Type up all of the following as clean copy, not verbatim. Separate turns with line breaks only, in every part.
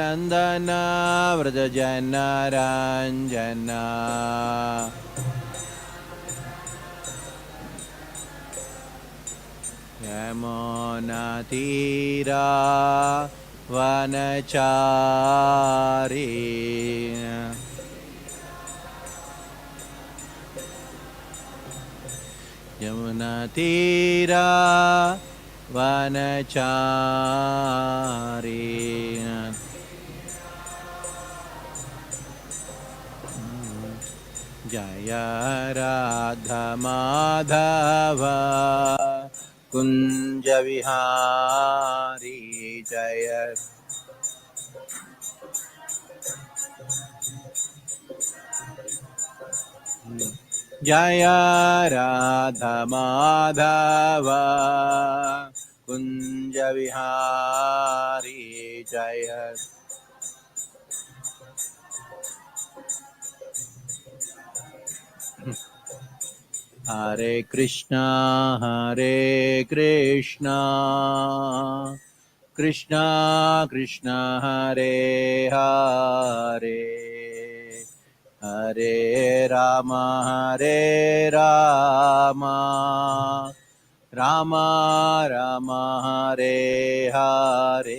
Nandana Vrajajana Ranjana Yamuna Tira Vanachari Yamuna Tira Vanachari Jaya Radha Madhava Kunja Vihari Jaya Jaya Radha Madhava Kunja Vihari Jaya Hare Krishna Krishna Krishna Hare Hare Hare Rama Rama Rama Hare Hare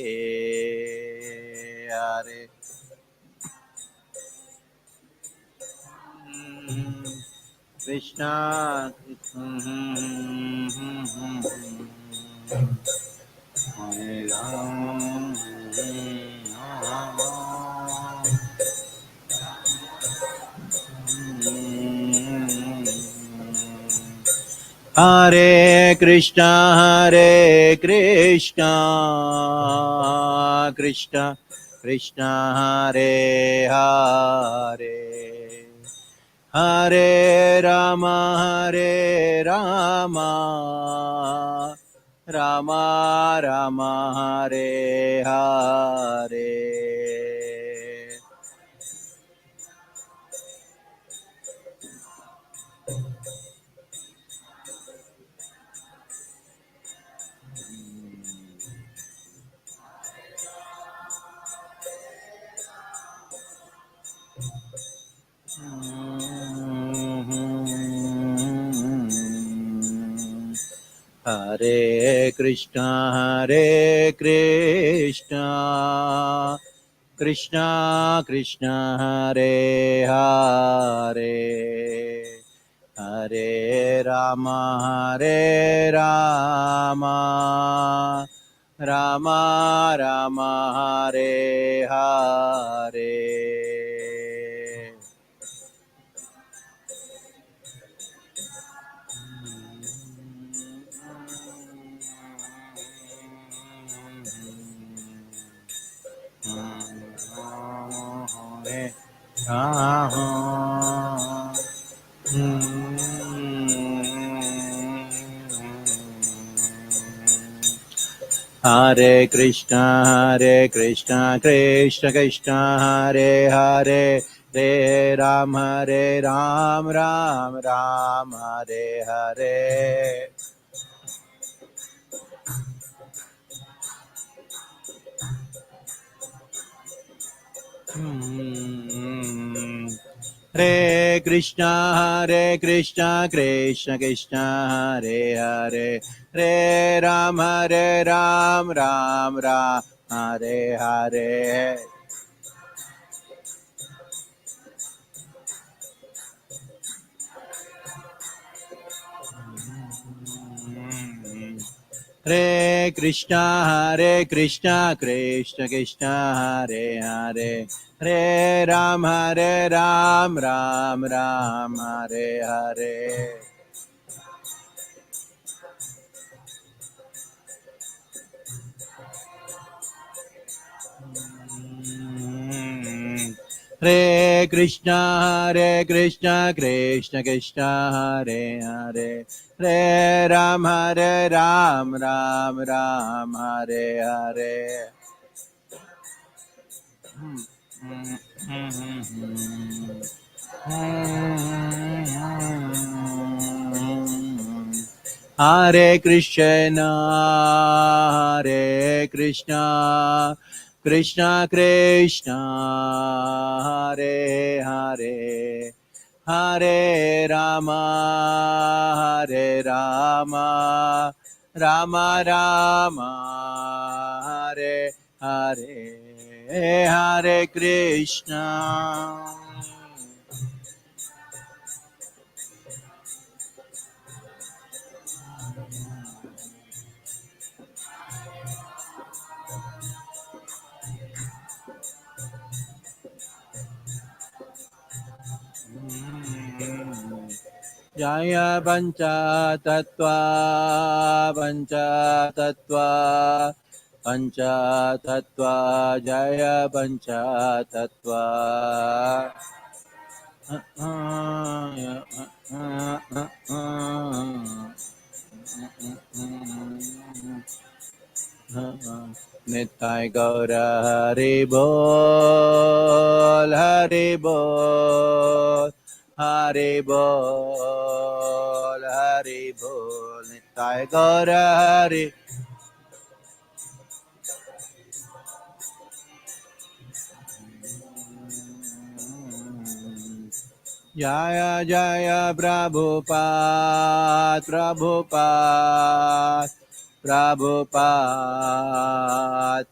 Hare Krishna Hare Ram Hare Krishna Krishna Krishna Hare Hare Hare Rama Rama Rama Hare Hare Hare Krishna Krishna Krishna Hare Hare Hare Rama Rama Rama Hare Hare Hare Krishna Krishna Krishna Hare Hare Hare Ram Ram Hare Hare Hare Krishna Krishna Krishna Hare Hare Hare Ram Ram Hare Hare Hare Krishna, Krishna Krishna, Hare Hare, Hare Ram, Ram, Hare Hare. Hare Krishna, Krishna Krishna, Hare Hare, Hare Ram, Ram, Hare Hare. Hare Krishna, Krishna Krishna, Hare Hare, Hare Rama, Rama, Hare Hare, Hare Krishna. Jaya Pancha Tattva, Pancha Tattva, Jaya Pancha Tattva. Nitai Gaura Hari Bol, Hari Bol, Hari Bol, Nitai Gaura Hari. Jaya Jaya Prabhupada,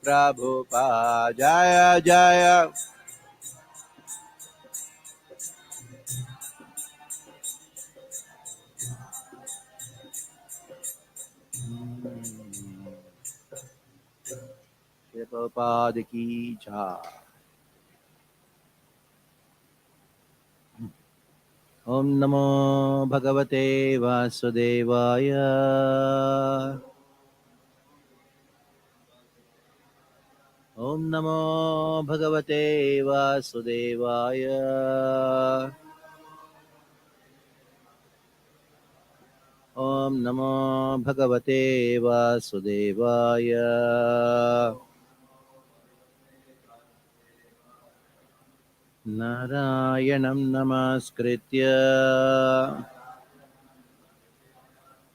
Prabhupada, Jaya Jaya. Prabhupada ki jai. Om Namo Bhagavate Vasudevaya. Om Namo Bhagavate Vasudevaya. Om Namo Bhagavate Vasudevaya. Narayanam Namaskritya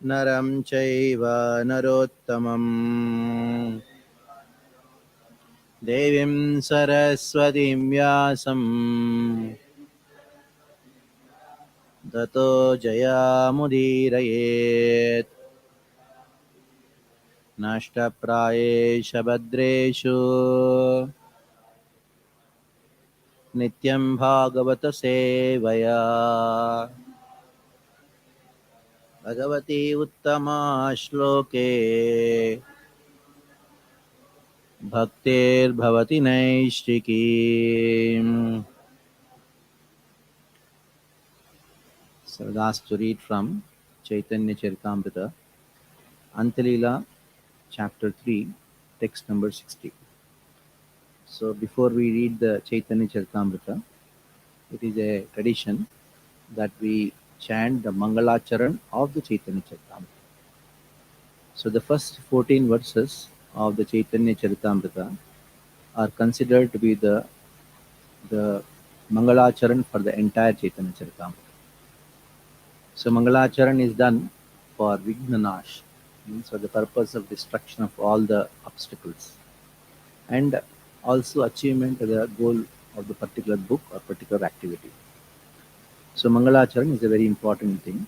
Naram Chaiva Narottamam Devim Saraswatim Vyasam Tato Jayamudirayet Nashtaprayesha Bhadreshu Nityam Bhagavata Sevaya Bhagavati Uttama Shloke Bhaktir Bhavati Naishtikim. So I'll ask to read from Chaitanya Charitamrita, Antalila, chapter 3, text number 60. So before we read the Chaitanya Charitamrita, it is a tradition that we chant the Mangalacharan of the Chaitanya Charitamrita. So the first 14 verses of the Chaitanya Charitamrita are considered to be the Mangalacharan for the entire Chaitanya Charitamrita. So Mangalacharan is done for Vignanash, means for the purpose of destruction of all the obstacles, and also achievement of the goal of the particular book or particular activity. So Mangalacharan is a very important thing.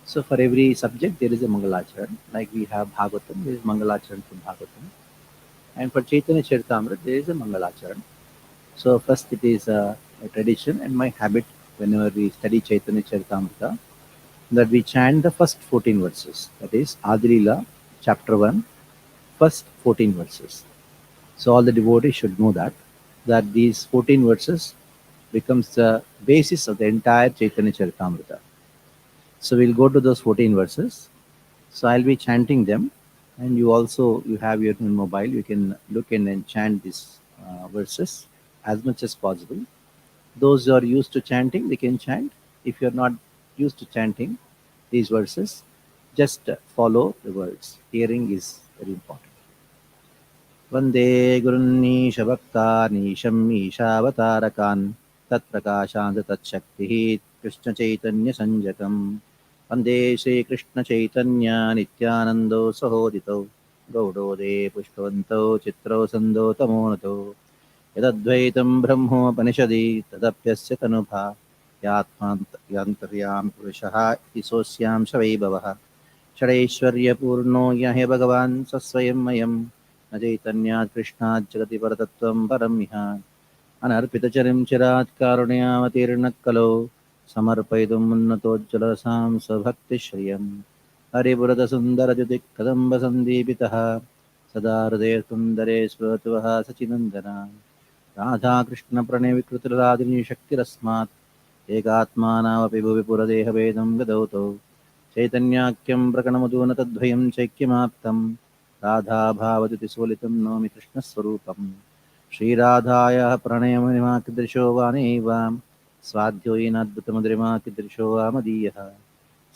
So for every subject there is a Mangalacharan. Like we have Bhagavatam, there is Mangalacharan for Bhagavatam. And for Chaitanya Charitamrita there is a Mangalacharan. So first it is a tradition and my habit whenever we study Chaitanya Charitamrita that we chant the first 14 verses. That is Adilila, chapter 1, first 14 verses. So all the devotees should know that these 14 verses becomes the basis of the entire Chaitanya Charitamrita. So we'll go to those 14 verses. So I'll be chanting them, and you have your own mobile. You can look in and chant these verses as much as possible. Those who are used to chanting, they can chant. If you're not used to chanting these verses, just follow the words. Hearing is very important. वन्दे गुरुन्नीशभक्तानीशम् ईशावतारकान् तत्प्रकाशान् तत्शक्तिः कृष्णचैतन्यसञ्जकम् वन्दे श्रीकृष्णचैतन्य नित्यानन्दो सहोदितौ गौडोदे पुष्पवन्तौ चित्रौ सन्दो तमोनतौ यदद्वैतं ब्रह्मोपनिषदि तदप्यस्य तनुभा यान्तर्यां पुरुषः इति सोऽस्यां स वैभवः षडैश्वर्यपूर्णो य भगवान् स स्वयं मयं न चैतन्यात् कृष्णात् जगति परतत्त्वं परं इह अनर्पितचरिं चिरात् कारुण्यावतीर्णः कलो समर्पयितुं मुन्नतोज्ज्वलरसां स्वभक्तिश्रियं हरिपुरदसुन्दरजुतिकदम्बसन्दीपितः सदा हृदयसुन्दरे स्फुरतु वः सचिनन्दना राधाकृष्णप्रणयविकृतिरादिनीशक्तिरस्मात् एकात्मानामपि भुवि पुरदेहभेदं गतौ तौ चैतन्याख्यं प्रकटमधुन तद्वयं चैक्यमाप्तं राधाभावद्युतिसोलितं नौमि कृष्णस्वरूपम् श्रीराधायाः प्रणयमहिमा कीदृशो वा नैव स्वाध्यो येनाद्भुतमधुरिमा कीदृशो वा मदीयः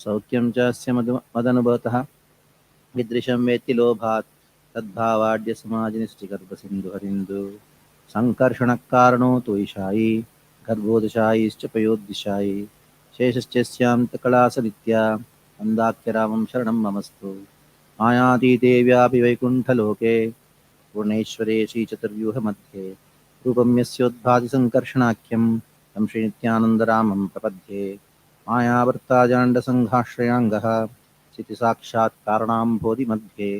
सौख्यं च अस्य मदनुभवतः कीदृशं वेत्ति लोभात् तद्भावाड्यसमाजनिष्ठिगर्भसिन्धुहरिन्दु सङ्कर्षणकारणो तोयिशायी गर्भोदशायीश्च पयोद्दिशायी शेषश्चैस्यान्तकलासनित्या मन्दाख्यरामं शरणं ममस्तु मायातीते व्यापि वैकुण्ठलोके पूर्णेश्वरे श्रीचतुर्व्यूहमध्ये रूपं यस्योद्भाति सङ्कर्षणाख्यं तं श्रीनित्यानन्दरामं प्रपद्ये मायावर्ताजाण्डसङ्घाश्रयाङ्गः स्थितिसाक्षात् कारणाम्भोधिमध्ये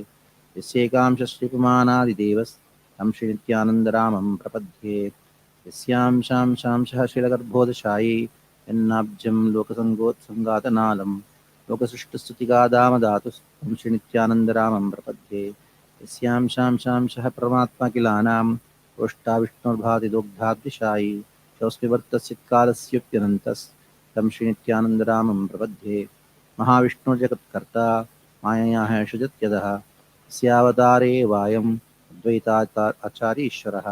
यस्यैकांशश्रीपुमानादिदेवस् तं श्रीनित्यानन्दरामं प्रपद्ये यस्यां शांशांशः शीलगर्भोदशायी यन्नाब्जं लोकसङ्गोत्सङ्गातनालं लोकसृष्टस्तुतिगादामदातु तं श्रीनित्यानन्दरामं प्रपद्ये यस्यां शांशांशः परमात्मा किलानां रोष्टाविष्णुर्भाति दोग्धाद्विषायी चौस्मिवर्तस्यत्कालस्युप्यनन्तस् तं श्रीनित्यानन्दरामं प्रपद्ये महाविष्णुर्जगत्कर्ता मायया सृजत्यदः स्यावतारे वायम् अद्वैताचार्येश्वरः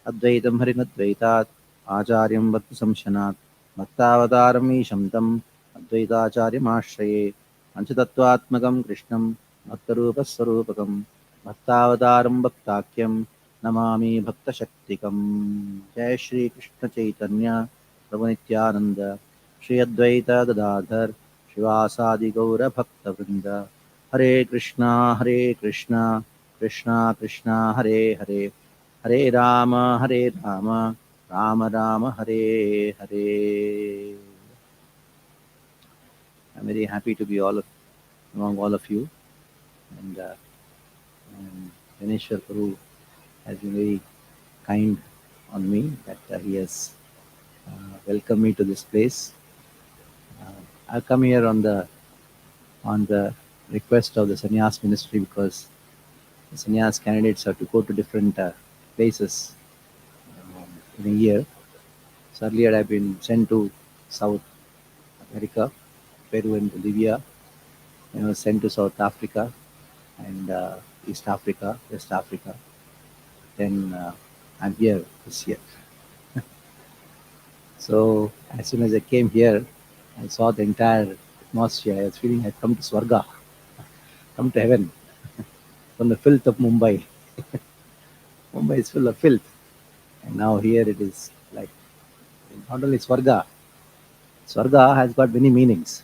अद्वैतं हरिनद्वैतात् आचार्यं वक्तुसंशनात् भक्तावतारम् ईशं तम् अद्वैताचार्यमाश्रये पञ्चतत्त्वात्मकं कृष्णं भक्तरूपस्वरूपकं भक्तावतारं भक्ताख्यं नमामि भक्तशक्तिकम् जय श्री कृष्ण चैतन्य प्रभु नित्यानंद श्री अद्वैत गदाधर शिवासादि गौर भक्तवृंद हरे Krishna Krishna Krishna Hare Hare Hare Ram Ram Ram Hare Hare. I'm very happy to be among all of you, and Ganeshwar Prabhu has been very kind on me that he has welcomed me to this place. I've come here on the request of the sannyas ministry because the sannyas candidates have to go to different places in a year. So earlier I've been sent to South America, Peru and Bolivia. I was sent to South Africa and East Africa, West Africa. Then I'm here this year. So as soon as I came here, I saw the entire atmosphere. I was feeling I'd come to Swarga, come to heaven from the filth of Mumbai. Mumbai is full of filth. And now here it is like not only Swarga. Swarga has got many meanings.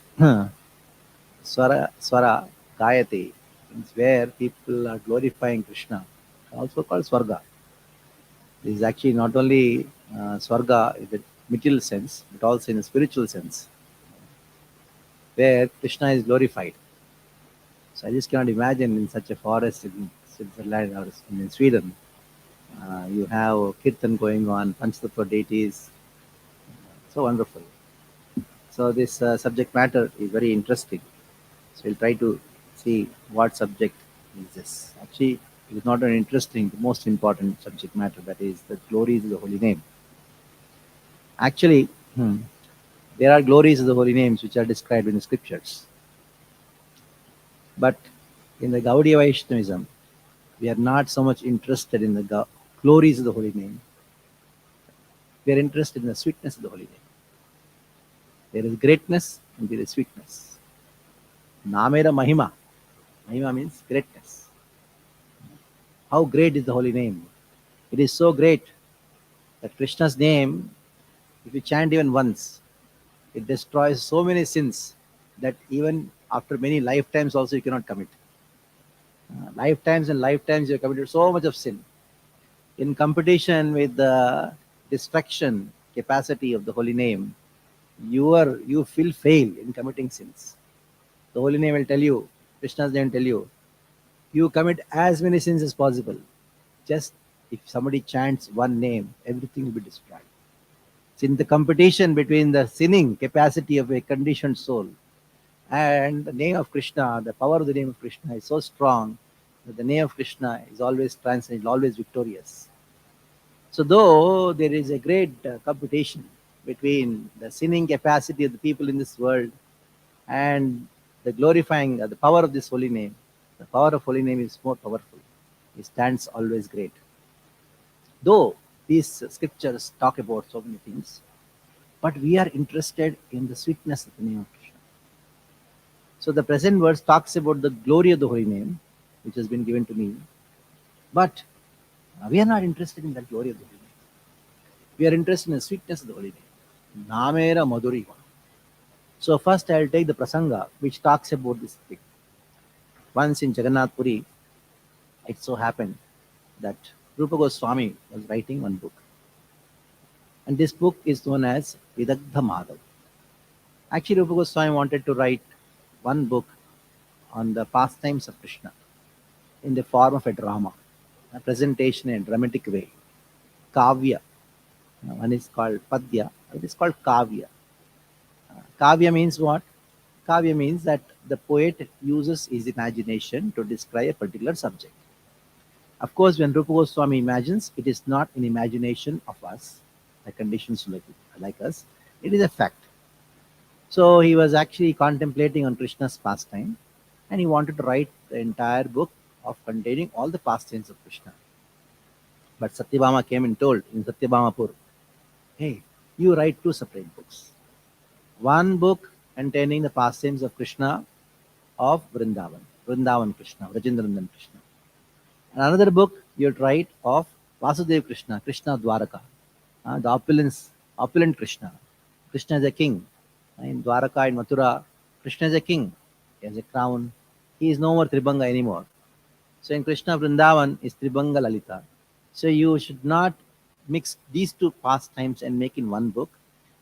Swara, Gayate means where people are glorifying Krishna, also called Swarga. This is actually not only Swarga in the material sense, but also in a spiritual sense, where Krishna is glorified. So I just cannot imagine in such a forest in Switzerland or in Sweden, you have Kirtan going on, Panchatattva deities, so wonderful. So this subject matter is very interesting. So we'll try to see what subject is this. Actually, it is not an interesting, the most important subject matter, that is the glories of the holy name. Actually, there are glories of the holy names which are described in the scriptures. But in the Gaudiya Vaishnavism, we are not so much interested in the glories of the holy name. We are interested in the sweetness of the holy name. There is greatness and there is sweetness. Namera Mahima. Mahima means greatness. How great is the holy name? It is so great that Krishna's name, if you chant even once, it destroys so many sins that even after many lifetimes also you cannot commit. Lifetimes and lifetimes you have committed so much of sin. In competition with the destruction capacity of the holy name, you feel fail in committing sins. The holy name will tell you, Krishna's name will tell you, you commit as many sins as possible. Just if somebody chants one name, everything will be destroyed. It's in the competition between the sinning capacity of a conditioned soul and the name of Krishna, the power of the name of Krishna is so strong that the name of Krishna is always transcendent, always victorious. So, though there is a great competition between the sinning capacity of the people in this world and the glorifying the power of this holy name, the power of holy name is more powerful. It stands always great. Though these scriptures talk about so many things, but we are interested in the sweetness of the name of Krishna. So the present verse talks about the glory of the holy name, which has been given to me, but we are not interested in the glory of the holy name. We are interested in the sweetness of the holy name. Namera Madhuri. So first I'll take the prasanga which talks about this thing. Once in Jagannath Puri, it so happened that Rupa Goswami was writing one book. And this book is known as Vidagdha Madhav. Actually, Rupa Goswami wanted to write one book on the pastimes of Krishna in the form of a drama, a presentation in a dramatic way. Kavya. One is called Padya, it is called Kavya. Kavya means what? Kavya means that the poet uses his imagination to describe a particular subject. Of course, when Rupa Goswami imagines, it is not an imagination of us, the conditions like us, it is a fact. So he was actually contemplating on Krishna's pastime and he wanted to write the entire book of containing all the pastimes of Krishna. But Satyabhama came and told in Satyabhamapur, hey, you write two separate books. One book containing the pastimes of Krishna of Vrindavan Krishna, Rajendrandan Krishna. And another book you write of Vasudev Krishna, Krishna Dwaraka, the opulent Krishna. Krishna is a king. In Dwaraka, in Mathura, Krishna is a king. He has a crown. He is no more Tribhanga anymore. So in Krishna Vrindavan is Tribhanga Lalita. So you should not mix these two pastimes and make in one book.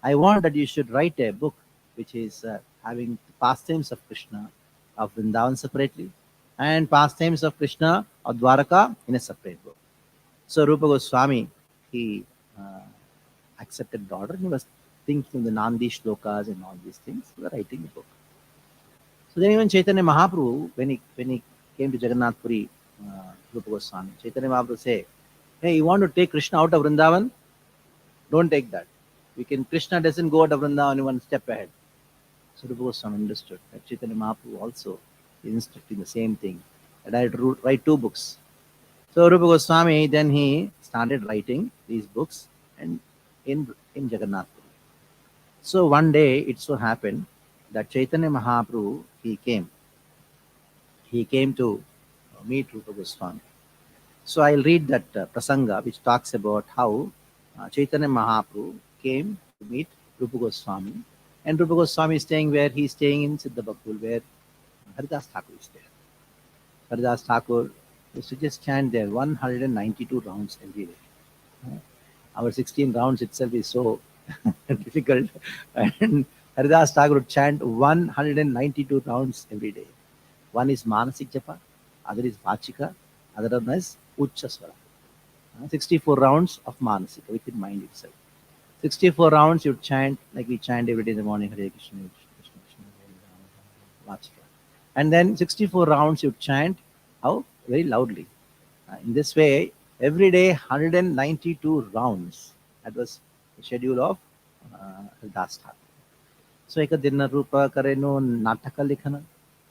I want that you should write a book which is having the pastimes of Krishna of Vrindavan separately and pastimes of Krishna of Dwaraka in a separate book. So Rupa Goswami, he accepted the order. He was thinking the Nandi shlokas and all these things. He was writing the book. So then even Chaitanya Mahaprabhu, when he came to Jagannath Puri, Rupa Goswami, Chaitanya Mahaprabhu said, hey, you want to take Krishna out of Vrindavan? Don't take that. Krishna doesn't go out of Vrindavan one step ahead. So Rupa Goswami understood that Chaitanya Mahaprabhu also is instructing the same thing. That I had to write two books. So Rupa Goswami, then he started writing these books and in Jagannath Puri. So one day it so happened that Chaitanya Mahaprabhu, he came to meet Rupa Goswami. So I'll read that prasanga which talks about how Chaitanya Mahaprabhu came to meet Rupa Goswami. And Rupa Goswami is staying where? He is staying in Siddhabakul, where Haridas Thakur is there. Haridas Thakur used to just chant there 192 rounds every day. Our 16 rounds itself is so difficult. And Haridas Thakur would chant 192 rounds every day. One is Manasik Japa, other is Vachika, other one is Uchchaswara. 64 rounds of Manasika within mind itself. 64 rounds you chant like we chant every day in the morning, Hare Krishna, Krishna Krishna, Hare Rama, Vachika. And then 64 rounds you chant how? very loudly. In this way, every day 192 rounds. That was the schedule of Das Thakur. So एक दिन रूप करे no नाटक लिखन.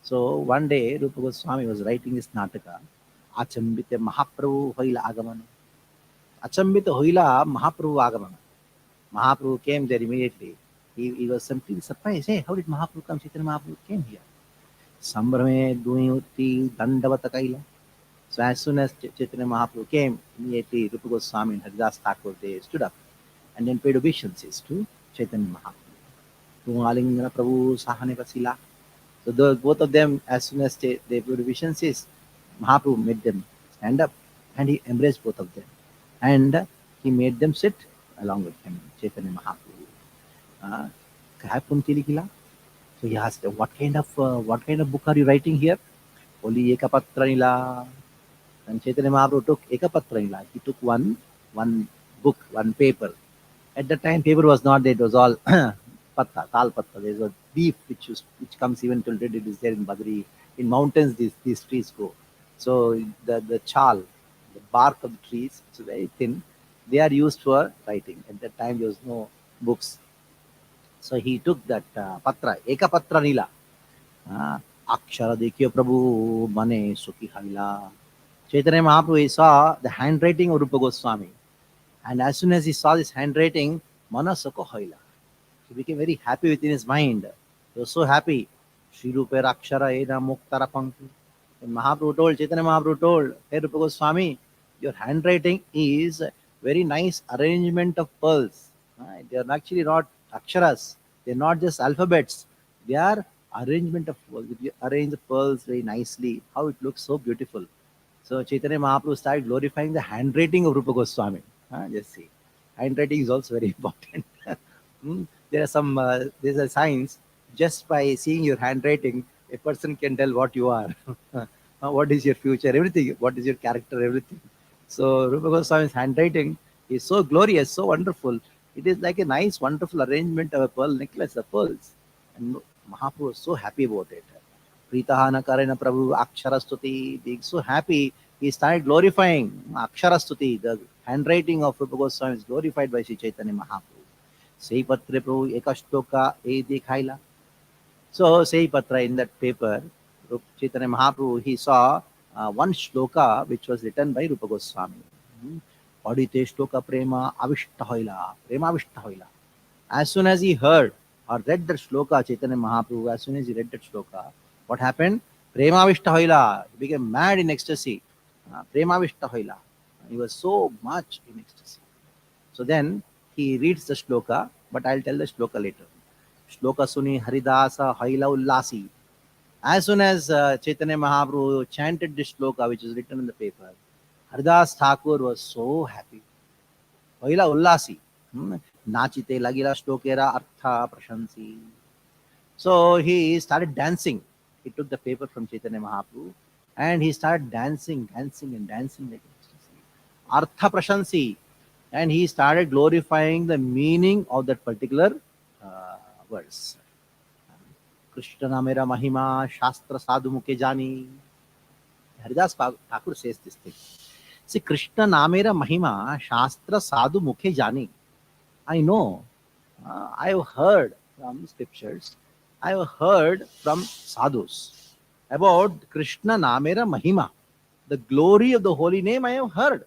So one day Rupa Goswami was writing this nataka. Achambite Mahaprabhu hoila agaman. Achambite hoila Mahaprabhu agaman. Mahaprabhu came there immediately. He was simply surprised. Hey, how did Mahaprabhu come? Chaitanya Mahaprabhu came here. Sambrame Duiuti Dandavata Kaila. So as soon as Chaitanya Mahaprabhu came, immediately Rupa Goswami and Haridas Thakur, they stood up and then paid obeisances to Chaitanya Mahaprabhu. Tungalingana Prabhu Sahane Vasila. So both of them, as soon as they paid obeisances, Mahaprabhu made them stand up and he embraced both of them. And he made them sit along with him, Chaitanya Mahaprabhu. So he asked, what kind of book are you writing here? Only Ekapatra Nila. And Chaitanya Mahaprabhu took Ekapatra Nila. He took one book, one paper. At that time, paper was not there. It was all patta, tal patta. There was a leaf which comes even till today. It is there in Badri. In mountains, these trees grow. So the chal, the bark of the trees, it's very thin. They are used for writing. At that time, there was no books. So he took that patra, Ekapatra Nila. Akshara Dekhiyo Prabhu Mane Sukhi Haila. Chaitanya Mahaprabhu, he saw the handwriting of Rupa Goswami. And as soon as he saw this handwriting, Mana Sukho Haila. He became very happy within his mind. He was so happy. Shri Rupa Akshara Eda Muktara Pankti. And Chaitanya Mahaprabhu told, hey Rupa Goswami, your handwriting is very nice arrangement of pearls. They are actually not aksharas. They are not just alphabets. They are arrangement of pearls. If you arrange the pearls very nicely, how it looks so beautiful. So Chaitanya Mahaprabhu started glorifying the handwriting of Rupa Goswami. Just see. Handwriting is also very important. There's a science. Just by seeing your handwriting, a person can tell what you are. What is your future, everything. What is your character, everything. So Rupa Goswami's handwriting is so glorious, so wonderful. It is like a nice, wonderful arrangement of a pearl necklace, of pearls. And Mahaprabhu was so happy about it. Pritahana Karana Prabhu Aksharastuti, being so happy, he started glorifying Aksharastuti. The handwriting of Rupa Goswami is glorified by Sri Chaitanya Mahaprabhu. Sei Patre Prabhu Ekashtoka E Dekhaila. So Sei Patra, in that paper, Chaitanya Mahaprabhu, he saw one shloka which was written by Rupa Goswami. Padite shloka prema avishta hoila. Prema avishta hoila. As soon as he heard or read that shloka, Chaitanya Mahaprabhu, as soon as he read that shloka, what happened? Prema avishta hoila. He became mad in ecstasy. Prema avishta hoila. He was so much in ecstasy. So then he reads the shloka, but I'll tell the shloka later. Shloka suni haridasa haila ullasi. As soon as Chaitanya Mahaprabhu chanted this shloka, which is written in the paper, Haridas Thakur was so happy. Haila ullasi. Nachite lagila shlokera artha prashansi. So he started dancing. He took the paper from Chaitanya Mahaprabhu and he started dancing like ecstasy. Artha prashansi. And he started glorifying the meaning of that particular verse. Krishna Namera Mahima Shastra Sadhu Mukhe Jani. Haridas Thakur says this thing. See, Krishna Namera Mahima Shastra Sadhu Mukhe Jani. I know. I have heard from scriptures. I have heard from sadhus about Krishna Namera Mahima. The glory of the holy name I have heard.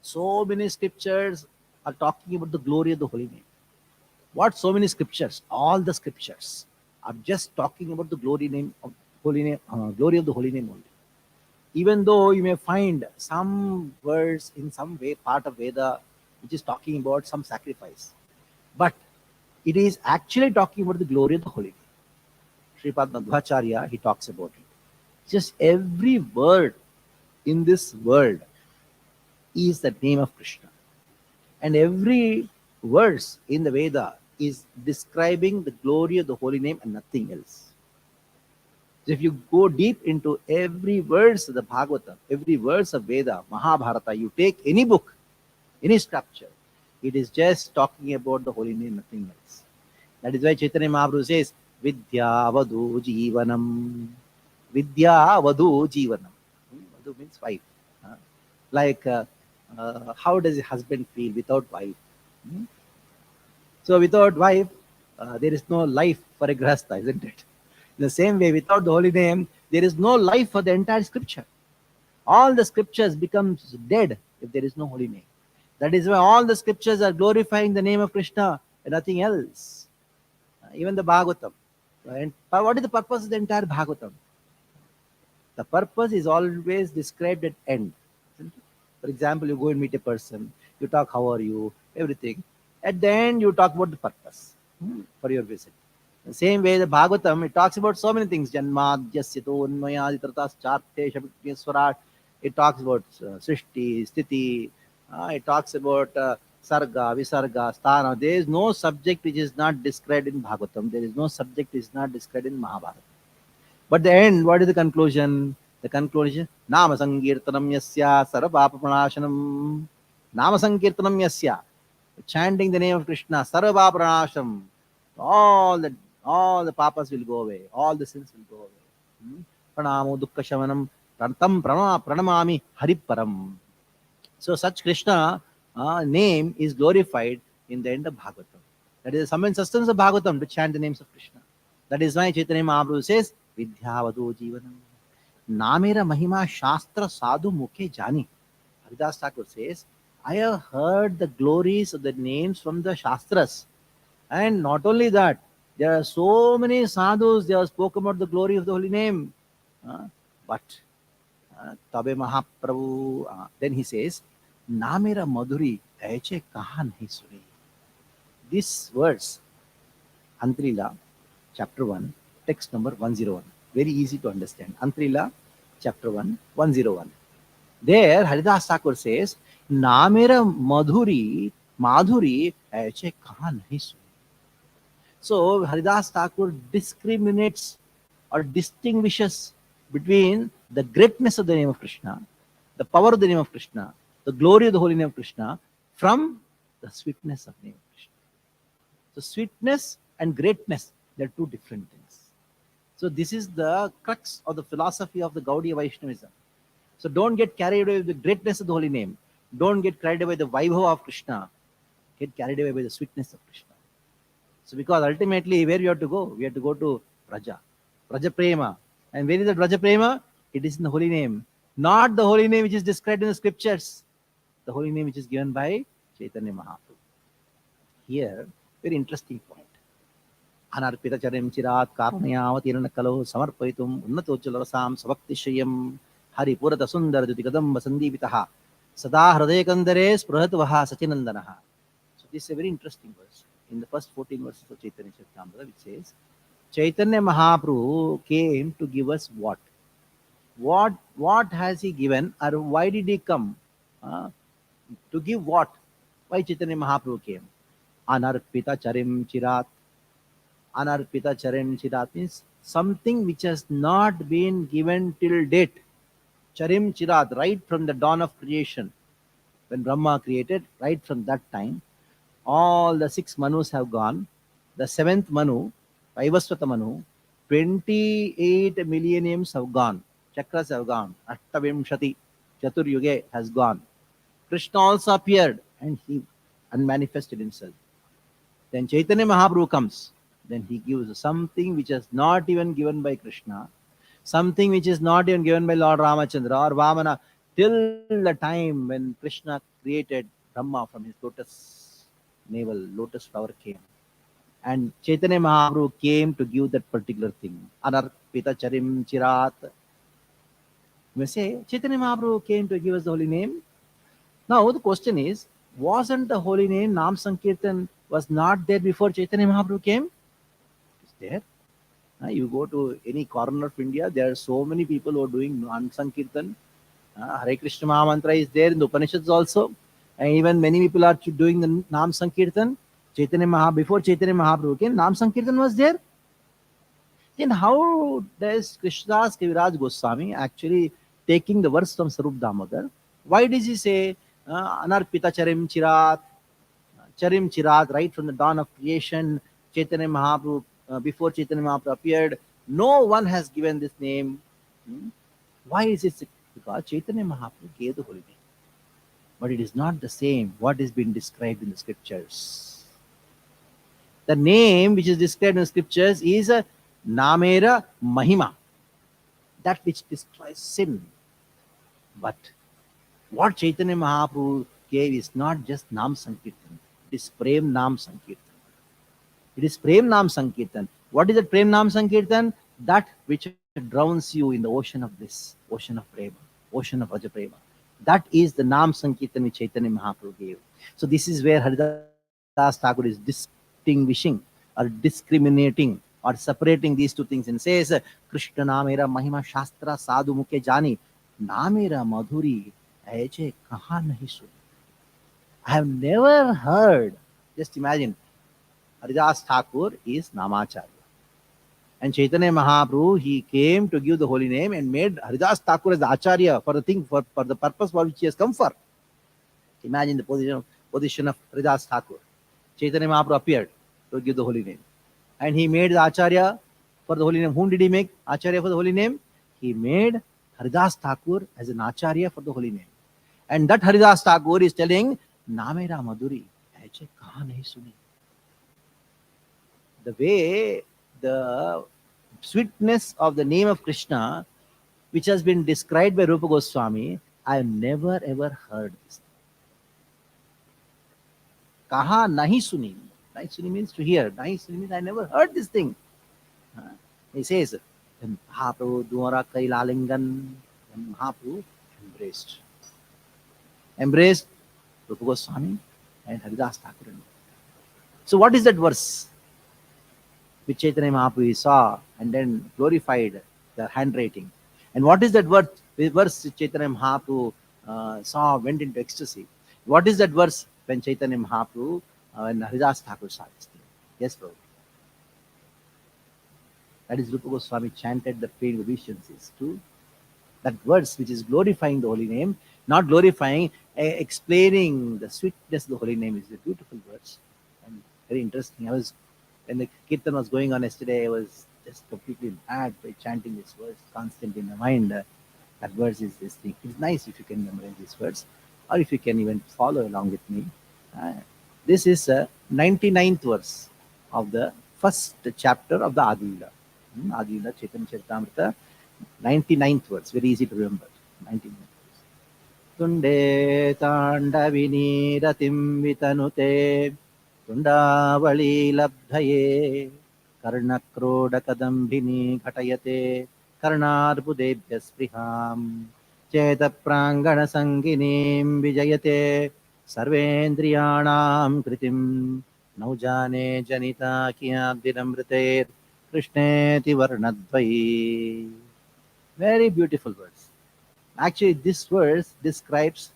So many scriptures are talking about the glory of the holy name. What so many scriptures? All the scriptures are just talking about the glory of the holy name only. Even though you may find some words in some way, part of Veda, which is talking about some sacrifice, but it is actually talking about the glory of the holy name. Sripad Madhvacharya, he talks about it. Just every word in this world is the name of Krishna. And every verse in the Veda is describing the glory of the holy name and nothing else. So if you go deep into every verse of the Bhagavata, every verse of Veda, Mahabharata, you take any book, any scripture, it is just talking about the holy name, nothing else. That is why Chaitanya Mahaprabhu says, Vidya Vadu Jivanam. Vidya Vadu Jivanam. Vadhu means wife. Uh, like, how does a husband feel without wife? Hmm? So without wife, there is no life for a grahastha, isn't it? In the same way, without the holy name, there is no life for the entire scripture. All the scriptures becomes dead if there is no holy name. That is why all the scriptures are glorifying the name of Krishna and nothing else. Even the Bhagavatam. And what is the purpose of the entire Bhagavatam? The purpose is always described at end. For example, you go and meet a person, you talk, how are you, everything. At the end, you talk about the purpose for your visit. The same way, the Bhagavatam, it talks about so many things. Janmadhyasyato unmayaditratas charte shabdhyaswarat. It talks about srishti, sthiti. It talks about sarga, visarga, sthana. There is no subject which is not described in Bhagavatam. There is no subject which is not described in Mahabharata. But the end, what is the conclusion? The conclusion, Nama Sankirtanam Yasya Sarvapapranashanam. Nama Sankirtanam Yasya. Chanting the name of Krishna, Sarvapapranasham. All the all the papas will go away, all the sins will go away. Pranamo Dukkha Shamanam Prantam Pranamami Hariparam. So such Krishna name is glorified in the end of Bhagavatam. That is the sum and substance of Bhagavatam, to chant the names of Krishna. That is why Chaitanya Mahaprabhu says, Vidyavado Jivanam. Namera Mahima Shastra Sadhu Mukhe Jani. Haridas Thakur says, I have heard the glories of the names from the Shastras. And not only that, there are so many sadhus, they have spoken about the glory of the holy name. But Tabe Mahaprabhu, then he says, Namera Madhuri Aiche Kahan Nahi Suni. This verse, Antrila, chapter 1, text number 101. Very easy to understand. Antrila, chapter 1, 101. There, Haridas Thakur says, Namera Madhuri Aiche Kahan Nahi Suni. So, Haridas Thakur discriminates or distinguishes between the greatness of the name of Krishna, the power of the name of Krishna, the glory of the holy name of Krishna, from the sweetness of the name of Krishna. So, sweetness and greatness, they are two different things. So, this is the crux of the philosophy of the Gaudiya Vaishnavism. So, don't get carried away with the greatness of the holy name. Don't get carried away with the Vaibhava of Krishna. Get carried away by the sweetness of Krishna. So, because ultimately, where we have to go? We have to go to Braja Prema. And where is the Braja Prema? It is in the holy name. Not the holy name which is described in the scriptures. The holy name which is given by Chaitanya Mahaprabhu. Here, very interesting point. Anarpita charim chirat karnayavatirana kalo samarpayitum unnatochalarasam savaktishyam hari purata sundara jutikadam vasandipitaha sada hradayakandare spruhatvaha sachinandanaha. So this is a very interesting verse. In the first 14 verses of Chaitanya Charitamrita, which says, Chaitanya Mahaprabhu came to give us what? What has he given, or why did he come? To give what? Why Chaitanya Mahaprabhu came? Anarpita charim chirat. Anarpita charim chirat means something which has not been given till date. Charim chirat, right from the dawn of creation. When Brahma created, right from that time, all the 6 Manus have gone. The 7th Manu, Vaivasvata Manu, 28 millenniums have gone. Chakras have gone. Ashtavimshati, Chaturyuge has gone. Krishna also appeared and he unmanifested himself. Then Chaitanya Mahaprabhu comes. Then he gives something which is not even given by Krishna, something which is not even given by Lord Ramachandra or Vamana, till the time when Krishna created Brahma from his lotus navel, lotus flower came. And Chaitanya Mahaprabhu came to give that particular thing. Anarpita charim chirat. We say, Chaitanya Mahaprabhu came to give us the holy name. Now the question is, wasn't the holy name Nam Sankirtan was not there before Chaitanya Mahaprabhu came? It's there. You go to any corner of India, there are so many people who are doing Nam Sankirtan. Hare Krishna Mahamantra is there in the Upanishads also. And even many people are doing the Nam Sankirtan. Before Chaitanya Mahaprabhu came, Nam Sankirtan was there. Then how does Krishnadas Kaviraj Goswami actually taking the verse from Sarup Damodar? Why does he say Anarpita Charim Chirat, right from the dawn of creation, Chaitanya Mahaprabhu, before Chaitanya Mahaprabhu appeared, no one has given this name. Why is it Because Chaitanya Mahaprabhu gave the holy name. But it is not the same what is being described in the scriptures. The name which is described in the scriptures is a Namera Mahima, that which destroys sin. But what Chaitanya Mahaprabhu gave is not just Nam Sankirtan, it is Prem Nam Sankirtan. It is Prem Nam Sankirtan. What is that Prem Nam Sankirtan? That which drowns you in the ocean of bliss, ocean of Prema, ocean of Raja Prema. That is the Nam Sankirtan which Chaitanya Mahaprabhu gave. So this is where Haridas Thakur is distinguishing or discriminating or separating these two things and says, Krishna Namera Mahima Shastra Sadhu Mukhe Jani, Namera Madhuri Aiche Kaha Nahi Suni. I have never heard, just imagine, Haridas Thakur is Namacharya. And Chaitanya Mahaprabhu, he came to give the holy name and made Haridas Thakur as the Acharya for the thing, for the purpose for which he has come for. Imagine the position of Haridas Thakur. Chaitanya Mahaprabhu appeared to give the holy name. And he made the Acharya for the holy name. Whom did he make Acharya for the holy name? He made Haridas Thakur as an Acharya for the holy name. And that Haridas Thakur is telling, Namera Madhuri, aiche kahan nahi suni. The way the sweetness of the name of Krishna, which has been described by Rupa Goswami, I have never ever heard this. Kaha nahi suni. Nahi suni means to hear. Nahi suni means I never heard this thing. He says, when Mahaprabhu Dwara Kailalingan, when Mahaprabhu embraced. Embraced Rupa Goswami and Haridas Thakur. So what is that verse which Chaitanya Mahaprabhu saw and then glorified the handwriting? And what is that verse Chaitanya Mahaprabhu saw, went into ecstasy? What is that verse when Chaitanya Mahaprabhu, when Haridas Thakur saw this thing? Yes, Prabhu. That is Rupa Goswami chanted the pain obeisances to that verse which is glorifying the holy name, not glorifying, explaining the sweetness of the holy name is a beautiful verse and very interesting. When the Kirtan was going on yesterday, I was just completely mad by chanting this verse constantly in my mind. That verse is this thing. It's nice if you can memorize this verse or if you can even follow along with me. This is a 99th verse of the first chapter of the Adi Leela. Adi Leela, Chaitanya Charitamrita, 99th verse, very easy to remember. 99th verse. Tunde Tandavini Ratim Vitanute Tundavali Labdhaye Karnakrodakadambhini Ghatayate Karnarbudebhya Spriham Cheta Prangana Sanginim Vijayate Sarvendriyanam Kritim Naujane Janita Kyabdinamriter Krishneti Varnadvai. Very beautiful verse. Actually, this verse describes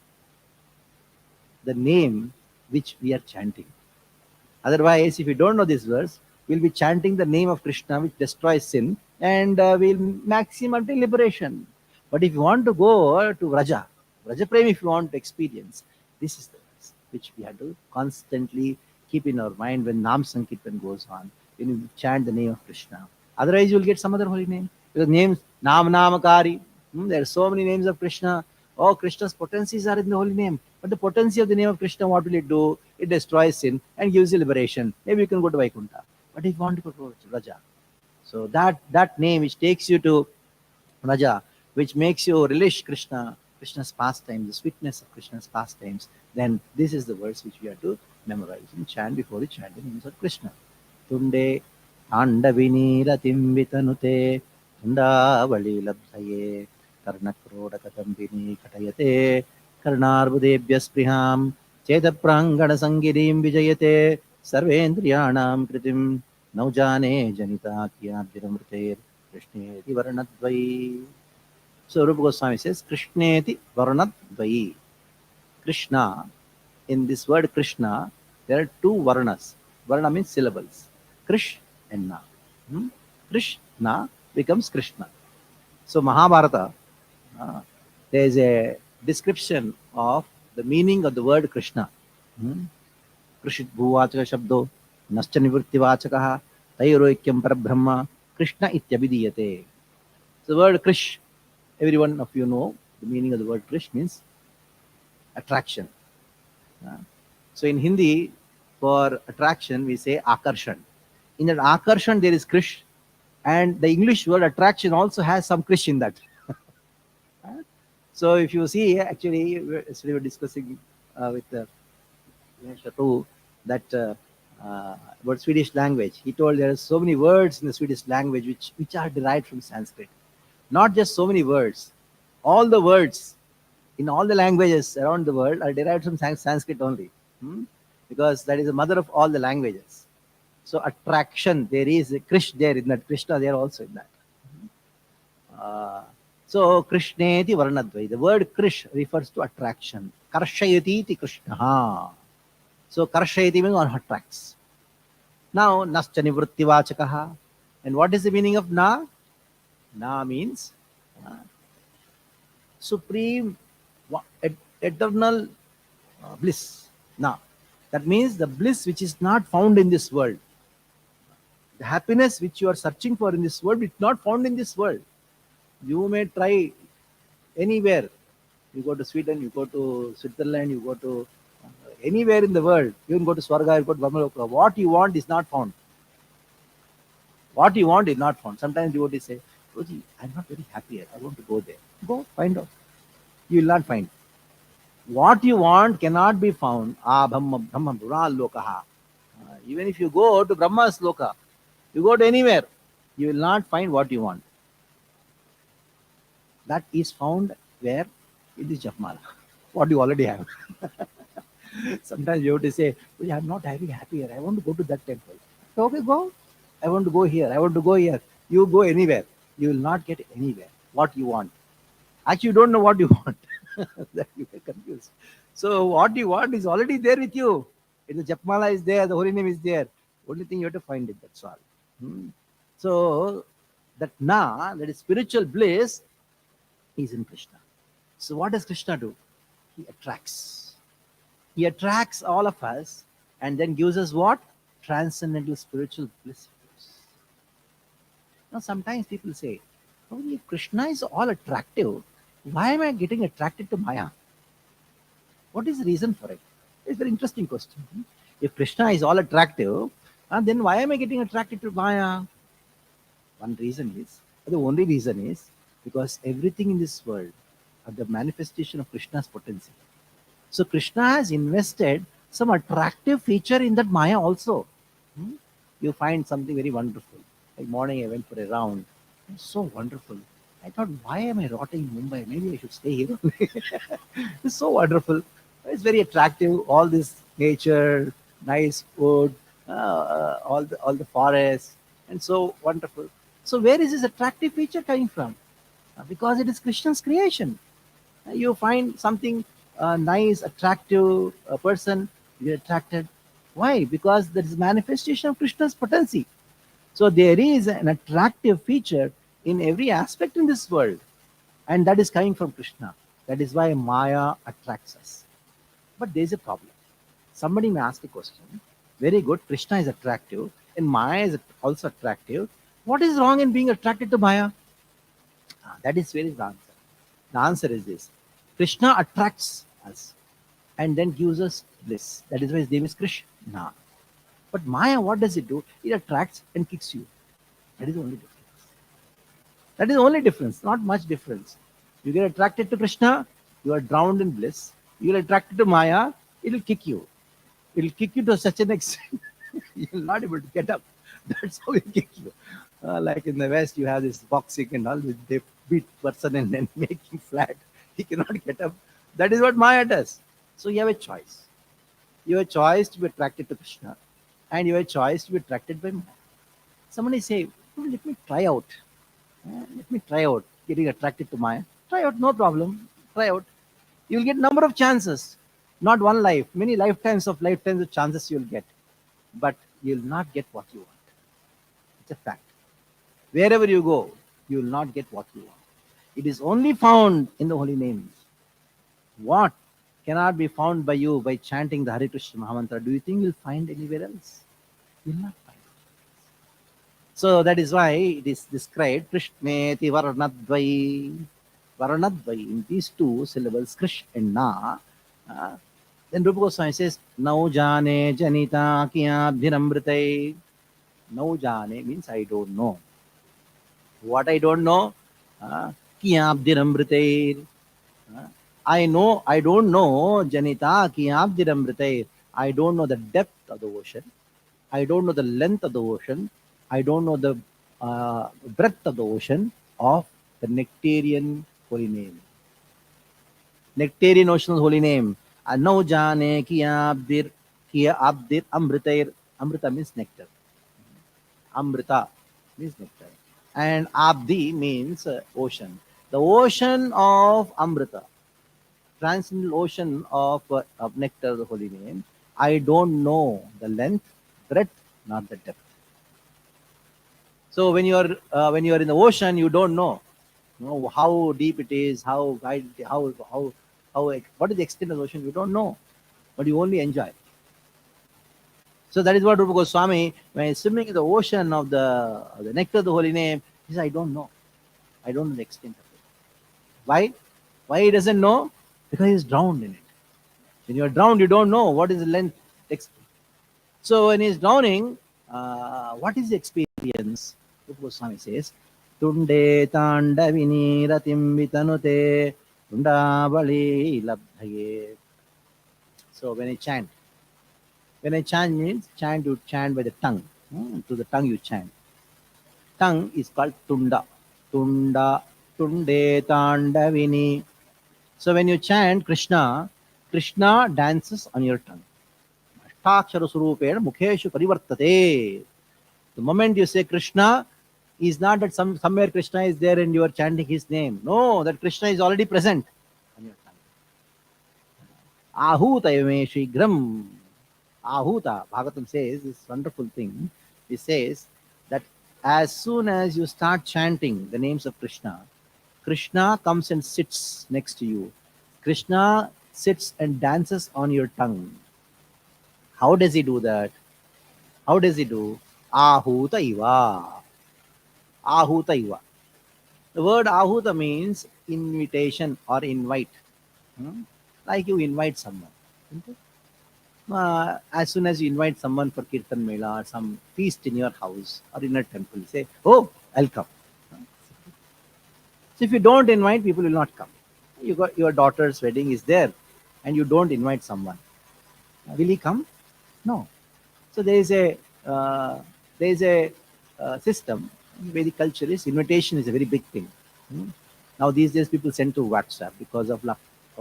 the name which we are chanting. Otherwise, if you don't know this verse, we'll be chanting the name of Krishna, which destroys sin, and we'll maximum until liberation. But if you want to go to Raja Prem, if you want to experience, this is the verse which we have to constantly keep in our mind when Nam Sankirtan goes on, when you chant the name of Krishna. Otherwise, you will get some other holy name. Because names, Nam Namakari, there are so many names of Krishna. Oh, Krishna's potencies are in the holy name. But the potency of the name of Krishna, what will it do? It destroys sin and gives you liberation. Maybe you can go to Vaikuntha. But if you want to go to Raja, so that name which takes you to Raja, which makes you relish Krishna's pastimes, the sweetness of Krishna's pastimes, then this is the verse which we have to memorize and chant before we chant the names of Krishna. Tunde Andavini Ratim Vitanute Tundavali Labdhaye Karnakrodakadambhini Ghatayate Karnarbudebhya Spriham Cheta Prangana Sangirim Vijayate Sarvendriyanam Kritim Naujane Janita Kyabdinamriter Krishneti Varnadvai. So Rupa Goswami says, Krishneti Varnadvai. Krishna, in this word Krishna, there are two varnas. Varna means syllables. Krish and Na. Krishna becomes Krishna. So Mahabharata, there is a description of the meaning of the word Krishna. Krishit Bhuvachaka Shabdo, Nascha Nivritti Vachakaha, Tairoikyam Parabrahma, Krishna Ityabhidiyate. So the word Krish, every one of you know The meaning of the word Krish means attraction. Uh, So in Hindi, for attraction, we say akarshan. In that akarshan, there is Krish, and the English word attraction also has some Krish in that. So if you see, actually, yesterday we were discussing with Shatu that about Swedish language. He told there are so many words in the Swedish language which are derived from Sanskrit. Not just so many words, all the words in all the languages around the world are derived from Sanskrit only, hmm? Because that is the mother of all the languages. So attraction, there is a Krish there in that, Krishna there also in that. Uh, so Krishneti Varnadvai. The word Krish refers to attraction. Karshayati iti Krishna. So Karshayati means one attracts. Now Nascha Nivrutti Vachakaha. And what is the meaning of Na? Na means supreme, eternal bliss. Na. That means the bliss which is not found in this world. The happiness which you are searching for in this world is not found in this world. You may try anywhere. You go to Sweden, you go to Switzerland, you go to anywhere in the world. You can go to Swarga, you go to Brahmaloka. What you want is not found. What you want is not found. Sometimes devotees say, Roji, I'm not very happy here. I want to go there. Go, find out. You will not find. What you want cannot be found. Brahma lokaha. Even if you go to Brahma's loka, you go to anywhere, you will not find what you want. That is found where? In the Japmala. What you already have. Sometimes you have to say, well, I'm not having happy here. I want to go to that temple. Okay, go. I want to go here. I want to go here. You go anywhere. You will not get anywhere what you want. Actually, you don't know what you want. That you get confused. So what you want is already there with you. If the Japmala is there, the holy name is there. Only thing you have to find it. That's all. So that na, that is spiritual bliss, is in Krishna. So what does Krishna do? He attracts. He attracts all of us and then gives us what? Transcendental spiritual bliss. Now sometimes people say, oh, if Krishna is all attractive, why am I getting attracted to Maya? What is the reason for it? It's a very interesting question. If Krishna is all attractive, then why am I getting attracted to Maya? One reason is, the only reason is, because everything in this world are the manifestation of Krishna's potency. So Krishna has invested some attractive feature in that Maya also. You find something very wonderful. Like morning I went for a round. It's so wonderful. I thought, why am I rotting in Mumbai? Maybe I should stay here. It's so wonderful. It's very attractive. All this nature, nice food, all the forests, and so wonderful. So where is this attractive feature coming from? Because it is Krishna's creation. You find something nice, attractive person, you're attracted. Why? Because there is manifestation of Krishna's potency. So there is an attractive feature in every aspect in this world, and that is coming from Krishna. That is why Maya attracts us. But there is a problem. Somebody may ask a question. Very good, Krishna is attractive, and Maya is also attractive. What is wrong in being attracted to Maya? That is where is the answer. The answer is this. Krishna attracts us and then gives us bliss. That is why his name is Krishna. But Maya, what does it do? It attracts and kicks you. That is the only difference. That is the only difference, not much difference. You get attracted to Krishna, you are drowned in bliss. You get attracted to Maya, it will kick you. It will kick you to such an extent you will not able to get up. That's how it will kick you. Like in the West, you have this boxing and all. They beat person and then make him flat. He cannot get up. That is what Maya does. So you have a choice. You have a choice to be attracted to Krishna, and you have a choice to be attracted by Maya. Somebody say, oh, let me try out. Let me try out getting attracted to Maya. Try out, no problem. Try out. You'll get number of chances. Not one life, many lifetimes of chances you'll get. But you'll not get what you want. It's a fact. Wherever you go, you will not get what you want. It is only found in the holy names. What cannot be found by you by chanting the Hare Krishna Mahamantra? Do you think you'll find anywhere else? You'll not find it. So that is why it is described Krishneti Varnadvai. Varanadvai, in these two syllables, Krish and Na, uh, then Rupa Goswami says, Nau jane janita kiyabdhiramritai. Nau jane means I don't know. What I don't know? Kiyabdhiramritai. Uh, I don't know Janita kiyabdhiramritai. I don't know the depth of the ocean. I don't know the length of the ocean. I don't know the breadth of the ocean of the nectarian holy name. Nectarian ocean's holy name. No jane kiya abdir amritair. Amrita means nectar. Amrita means nectar. And abdi means ocean. The ocean of Amrita, transcendental ocean of nectar, the holy name. I don't know the length, breadth, not the depth. So when you are in the ocean, you know how deep it is, how wide, how what is the extent of the ocean. You don't know, but you only enjoy. So that is what Rupa Goswami, when he's swimming in the ocean of the nectar of the holy name, he says, I don't know. I don't know the extent of it. Why? Why he doesn't know? Because he's drowned in it. When you're drowned, you don't know what is the length. So when he's drowning, what is the experience? Rupa Goswami says, Tunde tandavini ratim vitanute tundavali labdhaye. So when I chant means chant, you chant by the tongue. To the tongue you chant. Tongue is called tunda. Tunda, tunde tandavini. So when you chant Krishna, Krishna dances on your tongue. Ashtakshara surupena mukheshu parivartate. The moment you say Krishna, is not that somewhere Krishna is there and you are chanting his name. No, that Krishna is already present on your tongue. Ahutayame Shigram. Ahuta, Bhagavatam says this wonderful thing. He says that as soon as you start chanting the names of Krishna, Krishna comes and sits next to you. Krishna sits and dances on your tongue. How does he do that? How does he do? Ahuta iva. Ahuta iva. The word ahuta means invitation or invite. Hmm? Like you invite someone. As soon as you invite someone for Kirtan Mela or some feast in your house or in a temple, say, oh, I'll come. So if you don't invite, people will not come. You got your daughter's wedding is there and you don't invite someone. Will he come? No. So uh, there is a system. Vedic culture is invitation is a very big thing. Hmm. Now these days people send to WhatsApp because of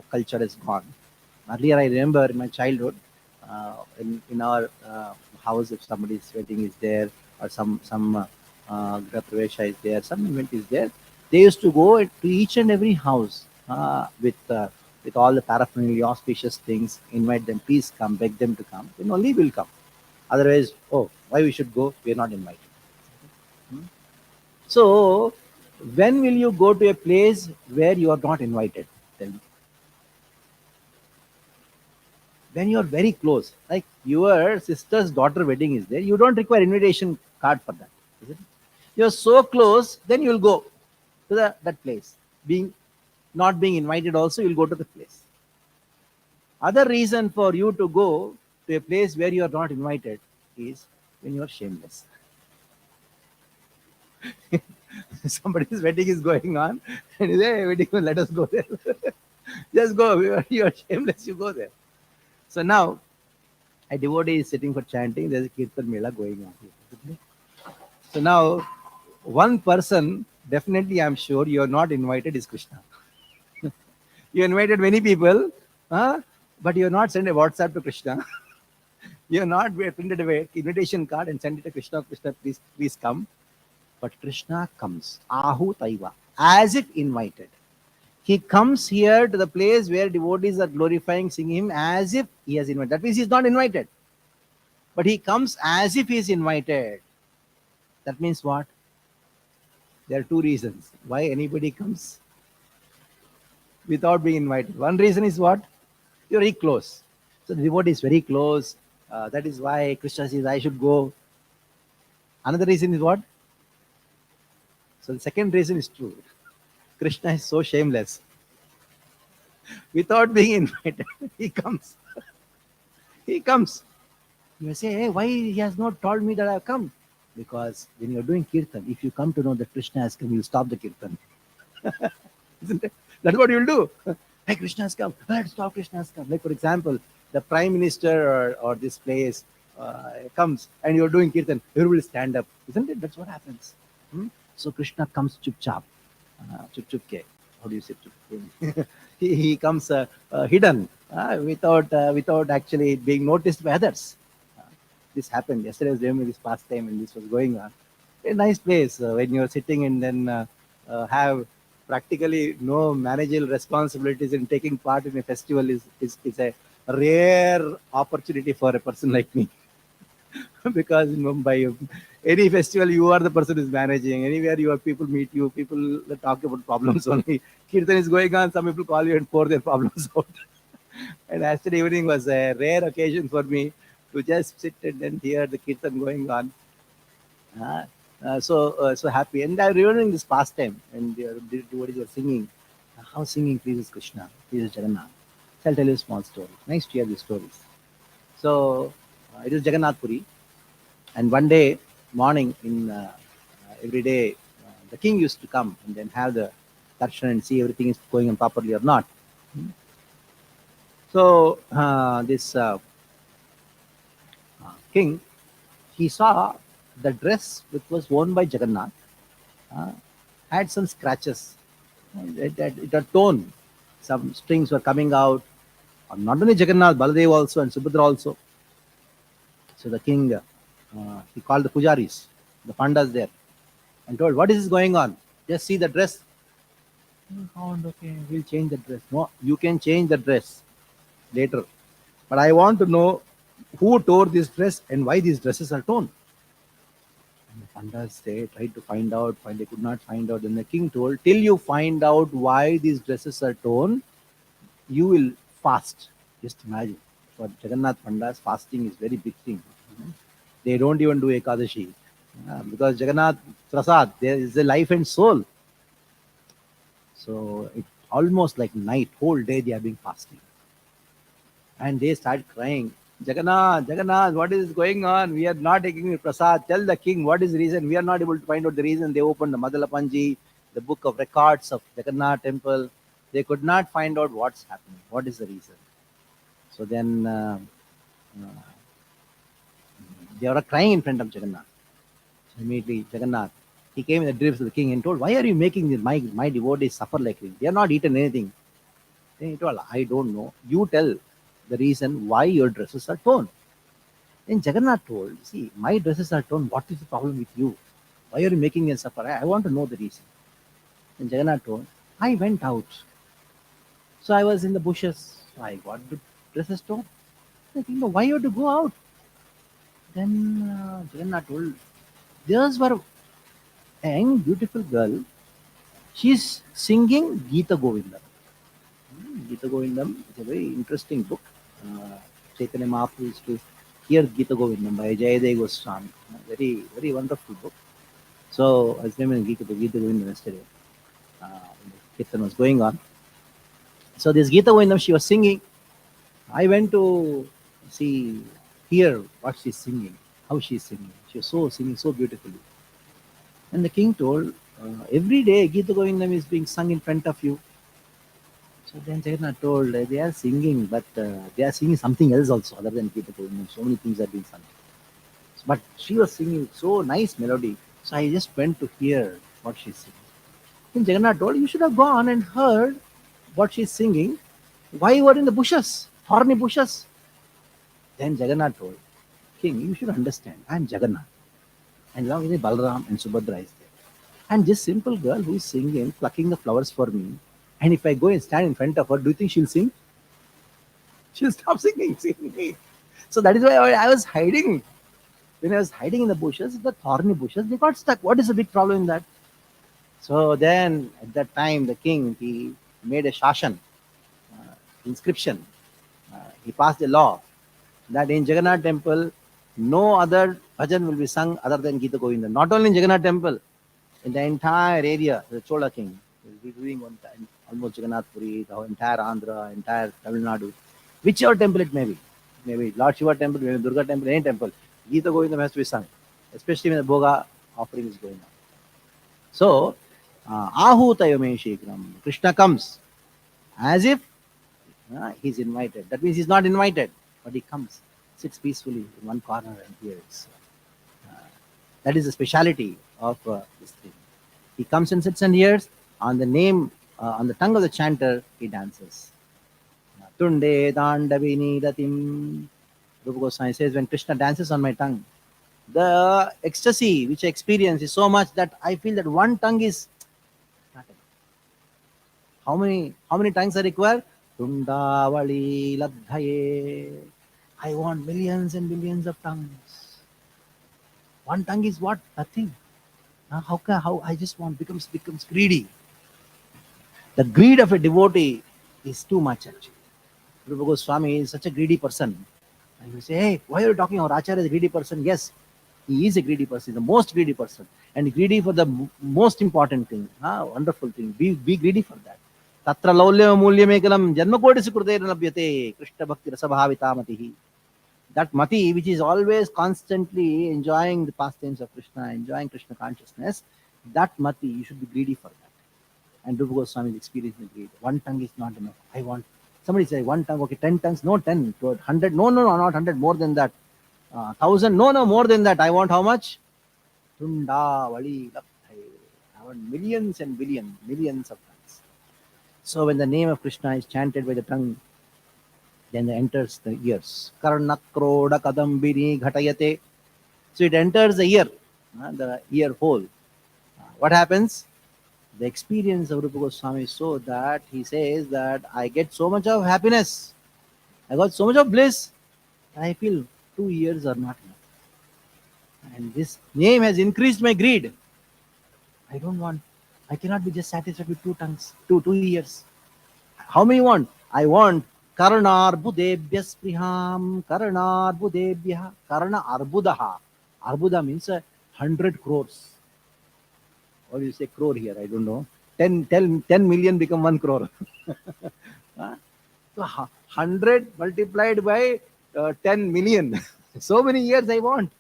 culture is gone. Earlier I remember in my childhood, in our house, if somebody's wedding is there or some Graha Pravesha is there, some event is there, they used to go to each and every house with all the paraphernalia, auspicious things, invite them, please come, beg them to come, then only will come. Otherwise, oh, why we should go? We are not invited. Hmm? So, when will you go to a place where you are not invited? Tell me. When you are very close, like your sister's daughter wedding is there, you don't require invitation card for that. Is it? You're so close, then you'll go to that place. Being not being invited, also you'll go to the place. Other reason for you to go to a place where you are not invited is when you are shameless. Somebody's wedding is going on, and you say, hey, wedding, let us go there. Just go. You are shameless. You go there. So now, a devotee is sitting for chanting. There's a Kirtan Mela going on. So now, one person, definitely I'm sure you're not invited, is Krishna. You invited many people, but you're not sent a WhatsApp to Krishna. You're not printed away invitation card and send it to Krishna. Krishna, please come. But Krishna comes, Ahu Taiva, as if invited. He comes here to the place where devotees are glorifying, singing him as if he has invited. That means he's not invited. But he comes as if he is invited. That means what? There are two reasons why anybody comes without being invited. One reason is what? You're very close. So the devotee is very close. That is why Krishna says, I should go. Another reason is what? So the second reason is true. Krishna is so shameless. Without being invited, he comes. He comes. You say, hey, why he has not told me that I've come? Because when you're doing Kirtan, if you come to know that Krishna has come, you'll stop the Kirtan. Isn't it? That's what you'll do. Hey, Krishna has come. Let's stop, Krishna has come. Like, for example, the Prime Minister or this place comes and you're doing Kirtan, everybody stand up. Isn't it? That's what happens. Hmm? So Krishna comes chup chap. Chup chup ke. How do you say chup? He comes hidden without actually being noticed by others. Uh, this happened yesterday. I was doing this pastime and this was going on. A nice place when you're sitting and then have practically no managerial responsibilities and taking part in a festival is a rare opportunity for a person like me. Because in Mumbai, any festival you are the person who's managing. Anywhere you have people meet you, people talk about problems only. Kirtan is going on, some people call you and pour their problems out. And yesterday evening was a rare occasion for me to just sit and then hear the Kirtan going on. Uh, so happy. And I'm remembering this pastime and what is your singing? How singing pleases Krishna, pleases Jagannath. So I'll tell you a small story. Nice to hear these stories. So it is Jagannath Puri, and one day morning in every day, the king used to come and then have the darshan and see everything is going on properly or not. So this king, he saw the dress which was worn by Jagannath uh, had some scratches. It had torn. Some strings were coming out. Not only Jagannath, Baladev also and Subhadra also. So the king, he called the pujaris, the pandas there, and told, "What is this going on? Just see the dress." Oh, okay, we'll change the dress. No, you can change the dress later, but I want to know who tore this dress and why these dresses are torn. And the pandas they tried to find out, find they could not find out. And the king told, "Till you find out why these dresses are torn, you will fast." Just imagine. For Jagannath Pandas, fasting is very big thing. They don't even do Ekadashi. Because Jagannath Prasad, there is a life and soul. So it almost like night, whole day they are being fasting. And they start crying, Jagannath, Jagannath, what is going on? We are not taking the prasad. Tell the king what is the reason. We are not able to find out the reason. They opened the Madalapanji, the book of records of Jagannath temple. They could not find out what's happening. What is the reason? So then uh, they were crying in front of Jagannath. So immediately Jagannath, he came in the dreams of the king and told, why are you making my devotees suffer like this? They are not eaten anything. Then he told, I don't know. You tell the reason why your dresses are torn. Then Jagannath told, see, my dresses are torn. What is the problem with you? Why are you making them suffer? I want to know the reason. Then Jagannath told, I went out. So I was in the bushes. So I got the dresses torn. I think, no, why you have to go out? Then Jagannath told, there's were a young, beautiful girl. She's singing Gita Govindam. Gita Govindam is a very interesting book. Chaitanya Mahaprabhu used to hear Gita Govindam by Jayadeva Goswami. Very, very wonderful book. So I was remembering Gita Govindam yesterday. When the Kirtan was going on. So this Gita Govindam she was singing. I went to see, hear what she's singing, how she's singing. She was singing so beautifully. And the king told, every day Gita Govindam is being sung in front of you. So then Jagannath told, they are singing, but they are singing something else also other than Gita Govindam. So many things are being sung. But she was singing so nice melody. So I just went to hear what she's singing. Then Jagannath told, you should have gone and heard what she's singing. Why you were in the bushes, thorny bushes? Then Jagannath told, King, you should understand, I am Jagannath. And along with me, Balaram and Subhadra is there. And this simple girl who is singing, plucking the flowers for me, and if I go and stand in front of her, do you think she'll sing? She'll stop singing, singing. So that is why I was hiding. When I was hiding in the bushes, the thorny bushes, they got stuck. What is the big problem in that? So then, at that time, the king, he made a shashan, inscription. He passed a law that in Jagannath temple, no other bhajan will be sung other than Gita Govinda. Not only in Jagannath temple, in the entire area, the Chola king, We'll be doing one time, almost Jagannath Puri, the entire Andhra, entire Tamil Nadu, whichever temple it may be. Maybe Lord Shiva temple, maybe Durga temple, any temple. Gita Govindam has to be sung, especially when the Bhoga offering is going on. So, Ahutayame Shikram, Krishna comes as if he's invited. That means he's not invited, but he comes, sits peacefully in one corner and hears. That is the speciality of this thing. He comes and sits and hears. On the name, on the tongue of the chanter, he dances. Tunde dandavini datim. Rupa Goswami says, when Krishna dances on my tongue, the ecstasy which I experience is so much that I feel that one tongue is not enough. How many tongues are required? Tundavali ladhaye. I want millions and millions of tongues. One tongue is what? Nothing. How I just want becomes greedy. The greed of a devotee is too much actually. Rupa Goswami is such a greedy person. And you say, hey, why are you talking about Acharya is a greedy person? Yes, he is a greedy person, the most greedy person. And greedy for the most important thing. Wonderful thing. Be greedy for that. Tatra laulyam mulyamekalam janmakoti sukrute labhyate Krishna bhakti rasabhavita matihi. That mati, which is always constantly enjoying the pastimes of Krishna, enjoying Krishna consciousness, that mati, you should be greedy for that. And Rupa Goswami is experiencing greed. One tongue is not enough. I want, somebody say one tongue, okay, 10 tongues, no, 10, 100, no, not 100, more than that. 1,000, no, more than that. I want how much? Tunda, Vali, I want millions and millions of tongues. So when the name of Krishna is chanted by the tongue, then it enters the ears. Karnakroda kadambini ghatayate. So it enters the ear, the ear hole. What happens? The experience of Rupa Goswami is so that he says that I get so much of happiness, I got so much of bliss, I feel 2 years are not enough. And this name has increased my greed. I don't want, I cannot be just satisfied with two tongues, two years. How many want? I want Karna Arbudebhyas Priham, Karna Arbudebhya, Karna Arbudaha. Arbuda means 100 crores. Or you say crore here, I don't know. 10 million become 1 crore. So 100 multiplied by 10 million. So many years I want.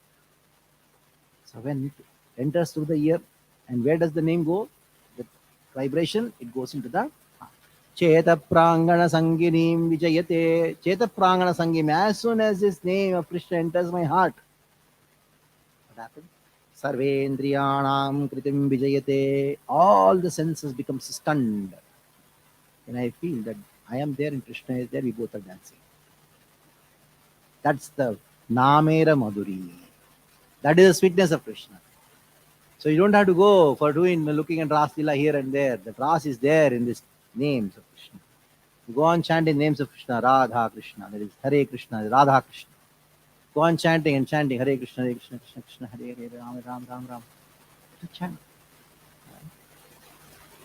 So when it enters through the ear, and where does the name go? The vibration, it goes into the Cheta Prangana Sanginim Vijayate. Cheta Prangana Sangim. As soon as this name of Krishna enters my heart, what happens? Sarvendriyanam Kritim Vijayate. All the senses become stunned. And I feel that I am there and Krishna is there, we both are dancing. That's the Namera Madhuri. That is the sweetness of Krishna. So you don't have to go for looking at Ras Lila here and there. The Ras is there in these names of Krishna. You go on chanting names of Krishna, Radha Krishna, that is Hare Krishna, Radha Krishna. Go on chanting and chanting Hare Krishna, Krishna, Krishna, Hare Hare, Ram, Ram, Ram, Ram. To chant.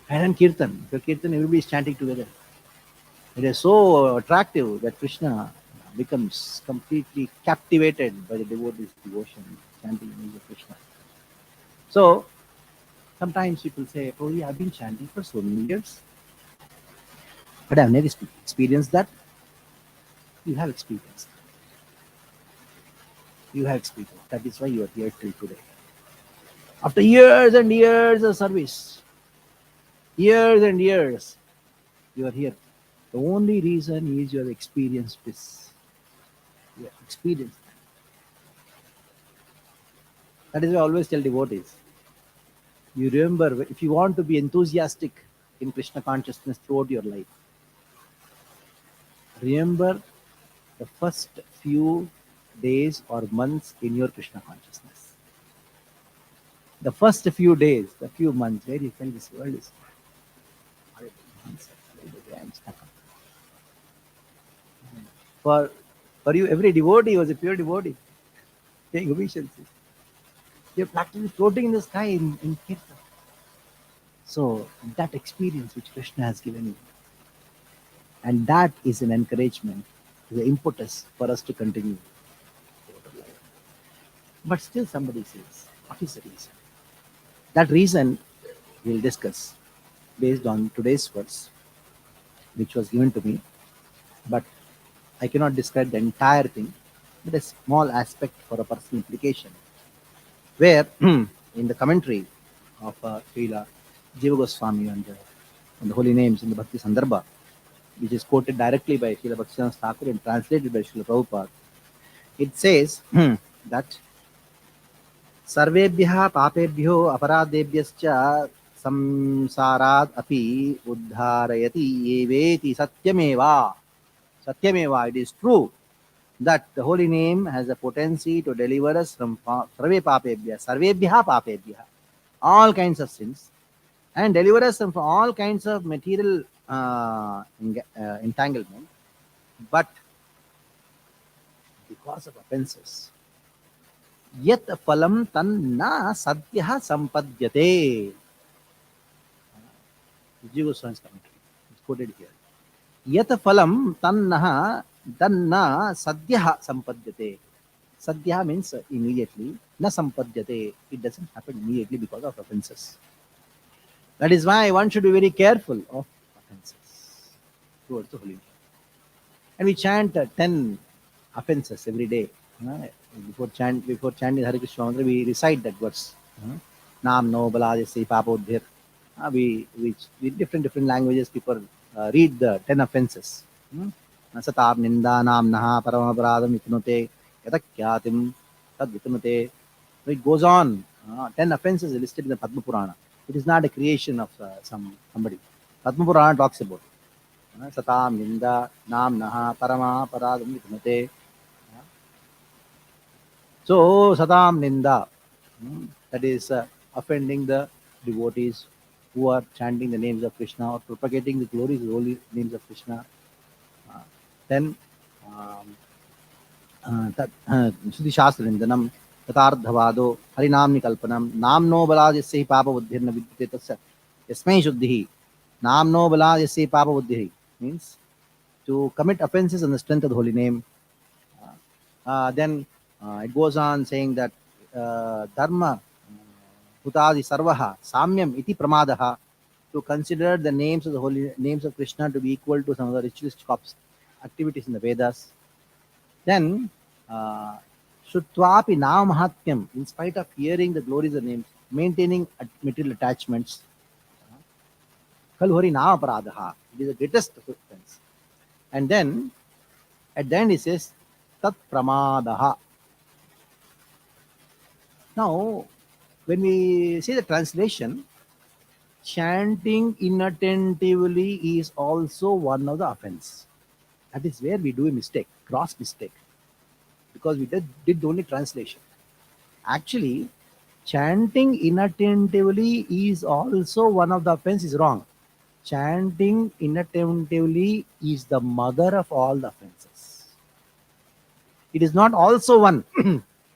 And then Kirtan. For Kirtan, everybody is chanting together. It is so attractive that Krishna becomes completely captivated by the devotee's devotion, chanting the name of Krishna. So, sometimes people say, oh yeah, I've been chanting for so many years, but I've never experienced that. You have experienced. You have experienced. That is why you are here till today. After years and years of service, years and years, you are here. The only reason is you have experienced this. You have experienced that. That is why I always tell devotees. You remember, if you want to be enthusiastic in Krishna consciousness throughout your life, remember the first few days or months in your Krishna consciousness. The first few days, the few months where you felt this world is I'm stuck. For you, every devotee was a pure devotee, taking efficiency. You're practically floating in the sky in Kirtan. So that experience which Krishna has given you, and that is an encouragement, the impetus for us to continue. But still somebody says, what is the reason? That reason we'll discuss based on today's verse, which was given to me, but I cannot describe the entire thing, but a small aspect for a personal implication, where in the commentary of Srila Jiva Goswami on the holy names in the Bhakti Sandarbha, which is quoted directly by Srila Bhaktivinoda Thakur and translated by Srila Prabhupada, it says that सर्वेभ्यः पापेभ्यो अपराधेभ्यश्च संसारात् अपि उद्धारयति एवेति सत्यमेवा. Satyameva, it is true that the holy name has a potency to deliver us from sarve papebhya, sarvebhya papebhya, all kinds of sins, and deliver us from all kinds of material entanglement. But because of offenses, yet phalam tanna satyah sampadyate. Jiva Goswami's commentary. It's quoted here. Yat phalam tanna sadyah sampadyate. Sadhya means immediately. Na sampadyate. It doesn't happen immediately because of offenses. That is why one should be very careful of offenses towards the holy name. And we chant 10 offenses every day. Before chanting Hare Krishna mantra, we recite that verse. Nam no baladhyasya papodhir. We with different languages people read the 10 offenses. Nasatab ninda nam naha paramaparadam itnute yatakyatim tad vitnute. So it goes on. 10 offenses are listed in the Padma Purana. It is not a creation of somebody. Padma Purana talks about Satam ninda nam naha paramaparadam itnute. So Satam ninda, that is offending the devotees who are chanting the names of Krishna or propagating the glories of the holy names of Krishna. Then Shruti Shastra Nindanam, Tatardhavado, Harinamni Kalpanam, Namno Baladhyasya Papa Buddhirna Vidyate Tasya Yasmai Shuddhihi. Namno Baladhyasya Papa Buddhihi means to commit offenses on the strength of the holy name. Then it goes on saying that Dharma Hutadi Sarvaha Samyam Iti Pramadaha, to consider the names of the holy names of Krishna to be equal to some of the ritualistic activities in the Vedas. Then Shrutvapi Nam Mahatyam, in spite of hearing the glories of names, maintaining material attachments. Kalhori Nama Paradaha, it is the greatest offense. And then at the end he says Tat Pramadaha. Now, when we see the translation, chanting inattentively is also one of the offense. That is where we do a mistake, gross mistake, because we did only translation. Actually, chanting inattentively is also one of the offense is wrong. Chanting inattentively is the mother of all the offenses. It is not also one.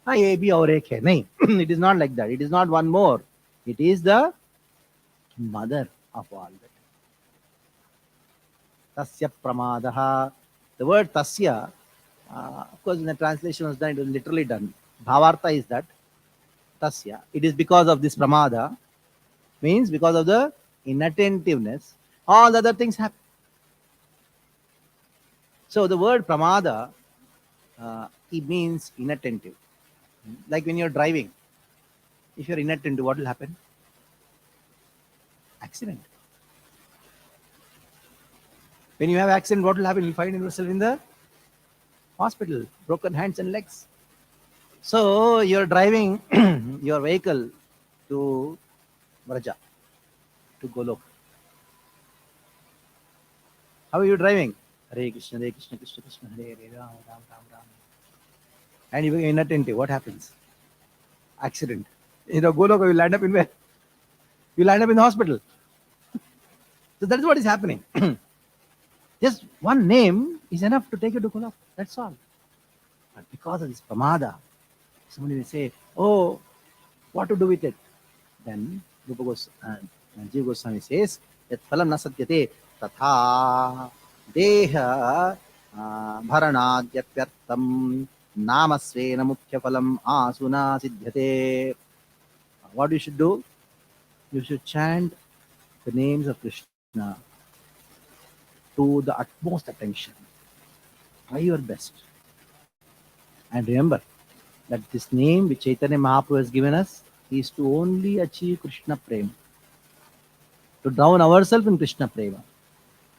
A, B, or A, K. No, it is not like that. It is not one more. It is the mother of all that. Tasya pramadaha. The word tasya, of course, in the translation was done, it was literally done. Bhavartha is that tasya. It is because of this pramada, means because of the inattentiveness, all the other things happen. So the word pramada, it means inattentive. Like when you're driving, if you're inattentive, what will happen? Accident. When you have accident, what will happen? You'll find yourself in the hospital, broken hands and legs. So you're driving your vehicle to Vraja, to Golok. How are you driving? Hare Krishna, Krishna Krishna, Hare Hare, Ram Ram, Ram Ram. And you're inattentive. What happens? Accident. Golok, you land up in where? You land up in the hospital. So that is what is happening. Just one name is enough to take you to Golok. That's all. But because of this pramada, somebody will say, oh, what to do with it? Then Jiva Goswami says, that phalam na satyate tatha deha bharanadhyapyartam namasvena mukhya phalam asuna siddhyate. What you should do? You should chant the names of Krishna to the utmost attention. Try your best. And remember that this name which Chaitanya Mahaprabhu has given us is to only achieve Krishna Prema, to drown ourselves in Krishna Prema.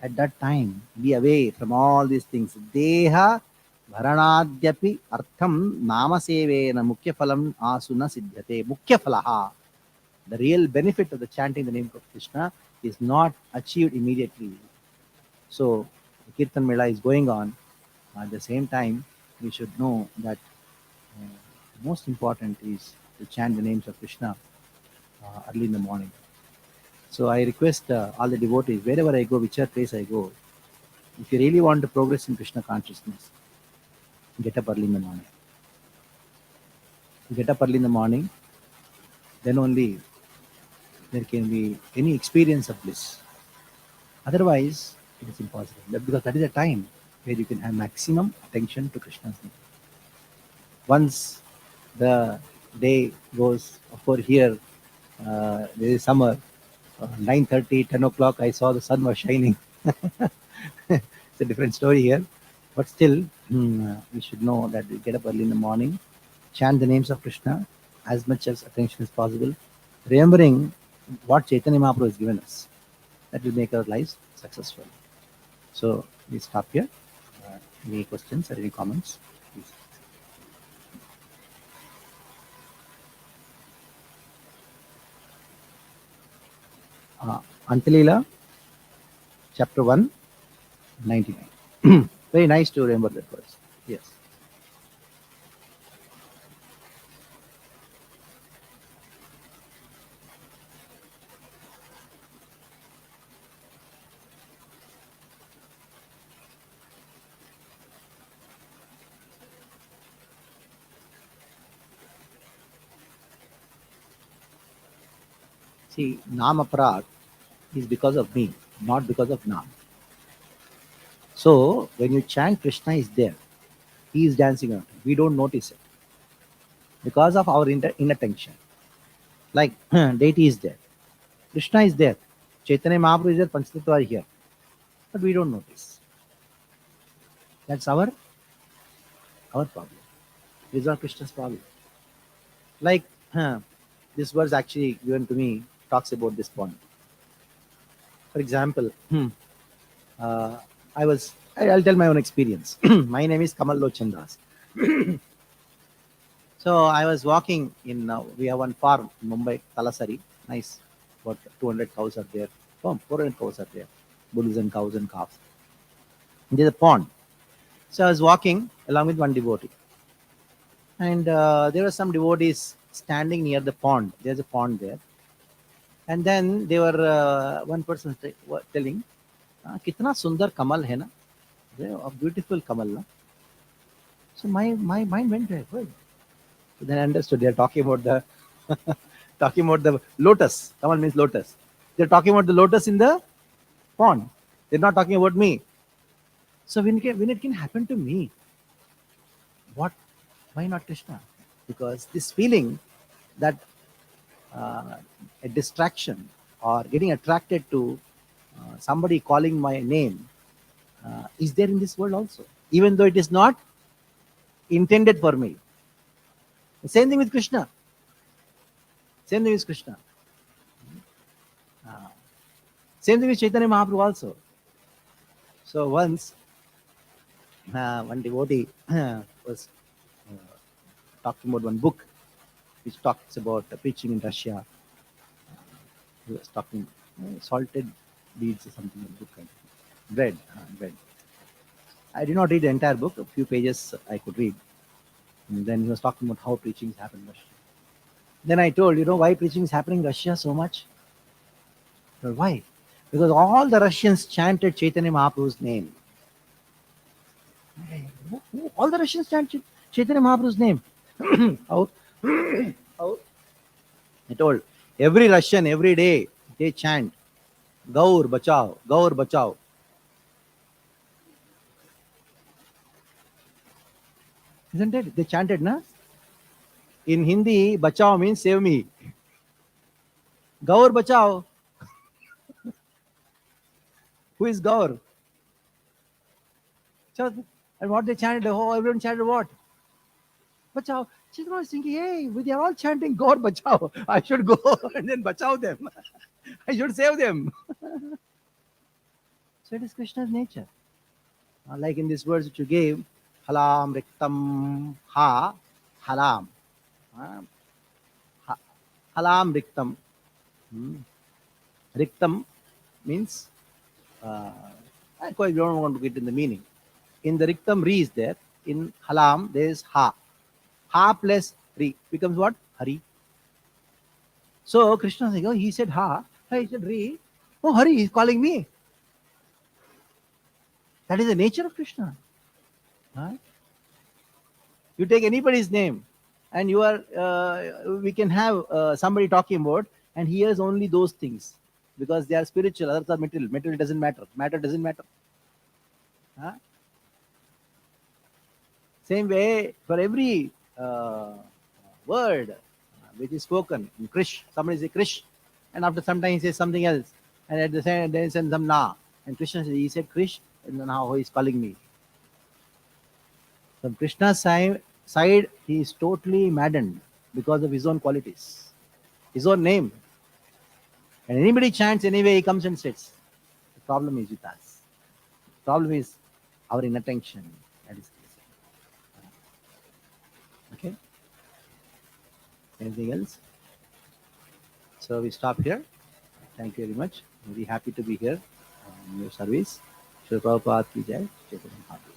At that time, be away from all these things. Deha Bharanadyapi Artham Namasevena Mukhya Phalam Asuna Siddhate. Mukhya Phalaha. The real benefit of the chanting the name of Krishna is not achieved immediately. So, the Kirtan Mela is going on. At the same time, we should know that most important is to chant the names of Krishna early in the morning. So I request all the devotees, wherever I go, whichever place I go, if you really want to progress in Krishna consciousness, get up early in the morning. Get up early in the morning, then only there can be any experience of bliss. Otherwise, it is impossible. Because that is a time where you can have maximum attention to Krishna's name. Once the day goes, of course, here there is summer. 9:30, 10 o'clock, I saw the sun was shining. It's a different story here. But still, we should know that we get up early in the morning, chant the names of Krishna as much as attention as possible, remembering what Chaitanya Mahaprabhu has given us. That will make our lives successful. So we stop here. Any questions or any comments? Please. Antalila, chapter 1, 99. Very nice to remember that verse. Yes. See, Nam Aparad is because of me, not because of Nam. So when you chant, Krishna is there. He is dancing around. We don't notice it because of our inattention. Like deity is there, Krishna is there, Chaitanya Mahaprabhu is there, Panchatattva are here, but we don't notice. That's our problem. This is not Krishna's problem. Like this verse actually given to me talks about this point. For example, uh, I'll tell my own experience. My name is Kamal Lochan Das. So I was walking in, we have one farm in Mumbai, Talasari. Nice. About 200 cows are there. Oh, 400 cows are there. Bulls and cows and calves. And there's a pond. So I was walking along with one devotee. And there were some devotees standing near the pond. There's a pond there. And then they were, one person telling, Kitna sundar kamal hai na? A beautiful kamal. Na? So my mind went there. Well, so then I understood they are talking about the talking about the lotus. Kamal means lotus. They're talking about the lotus in the pond. They're not talking about me. So when it can happen to me, what? Why not Krishna? Because this feeling that a distraction or getting attracted to somebody calling my name is there in this world also, even though it is not intended for me. Same thing with Krishna. Same thing with Krishna. Same thing with Chaitanya Mahaprabhu also. So once one devotee was talking about one book which talks about preaching in Russia. He was talking salted beads or something in the book. Bread. I did not read the entire book. A few pages I could read. And then he was talking about how preaching is happening in Russia. Then I told, why preaching is happening in Russia so much? Well, why? Because all the Russians chanted Chaitanya Mahaprabhu's name. All the Russians chanted Chaitanya Mahaprabhu's name. How? I told, every Russian, every day, they chant, Gaur Bachao, Gaur Bachao. Isn't it? They chanted, na? In Hindi, Bachao means save me. Gaur Bachao. Who is Gaur? And what they chanted, oh, everyone chanted what? Bachao. Chitra was thinking, hey, they are all chanting Gaur Bachao. I should go and then Bachao them. I should save them. So it is Krishna's nature. Like in this verse which you gave, halam riktam ha halam. Uh, halam riktam. Hmm. Riktam means, I quite don't want to get in the meaning. In the riktam, re is there. In halam, there is ha. Ha plus re becomes what? Hari. So Krishna says, oh, he said ha. He said re. Oh, Hari is calling me. That is the nature of Krishna. Huh? You take anybody's name, and you are. We can have somebody talking about, and he hears only those things because they are spiritual. Others are material. Material doesn't matter. Matter doesn't matter. Huh? Same way for every word which is spoken in Krish, somebody say Krish, and after some time he says something else, and at the same then send some na, and Krishna says, he said Krish, and now he is calling me. From Krishna's side, he is totally maddened because of his own qualities, his own name. And anybody chants anyway, he comes and sits. The problem is with us. The problem is our inattention. That is okay. Anything else? So we stop here. Thank you very much. Very happy to be here in your service. Shri Prabhupada ki jai. Chaitanya Mahaprabhu.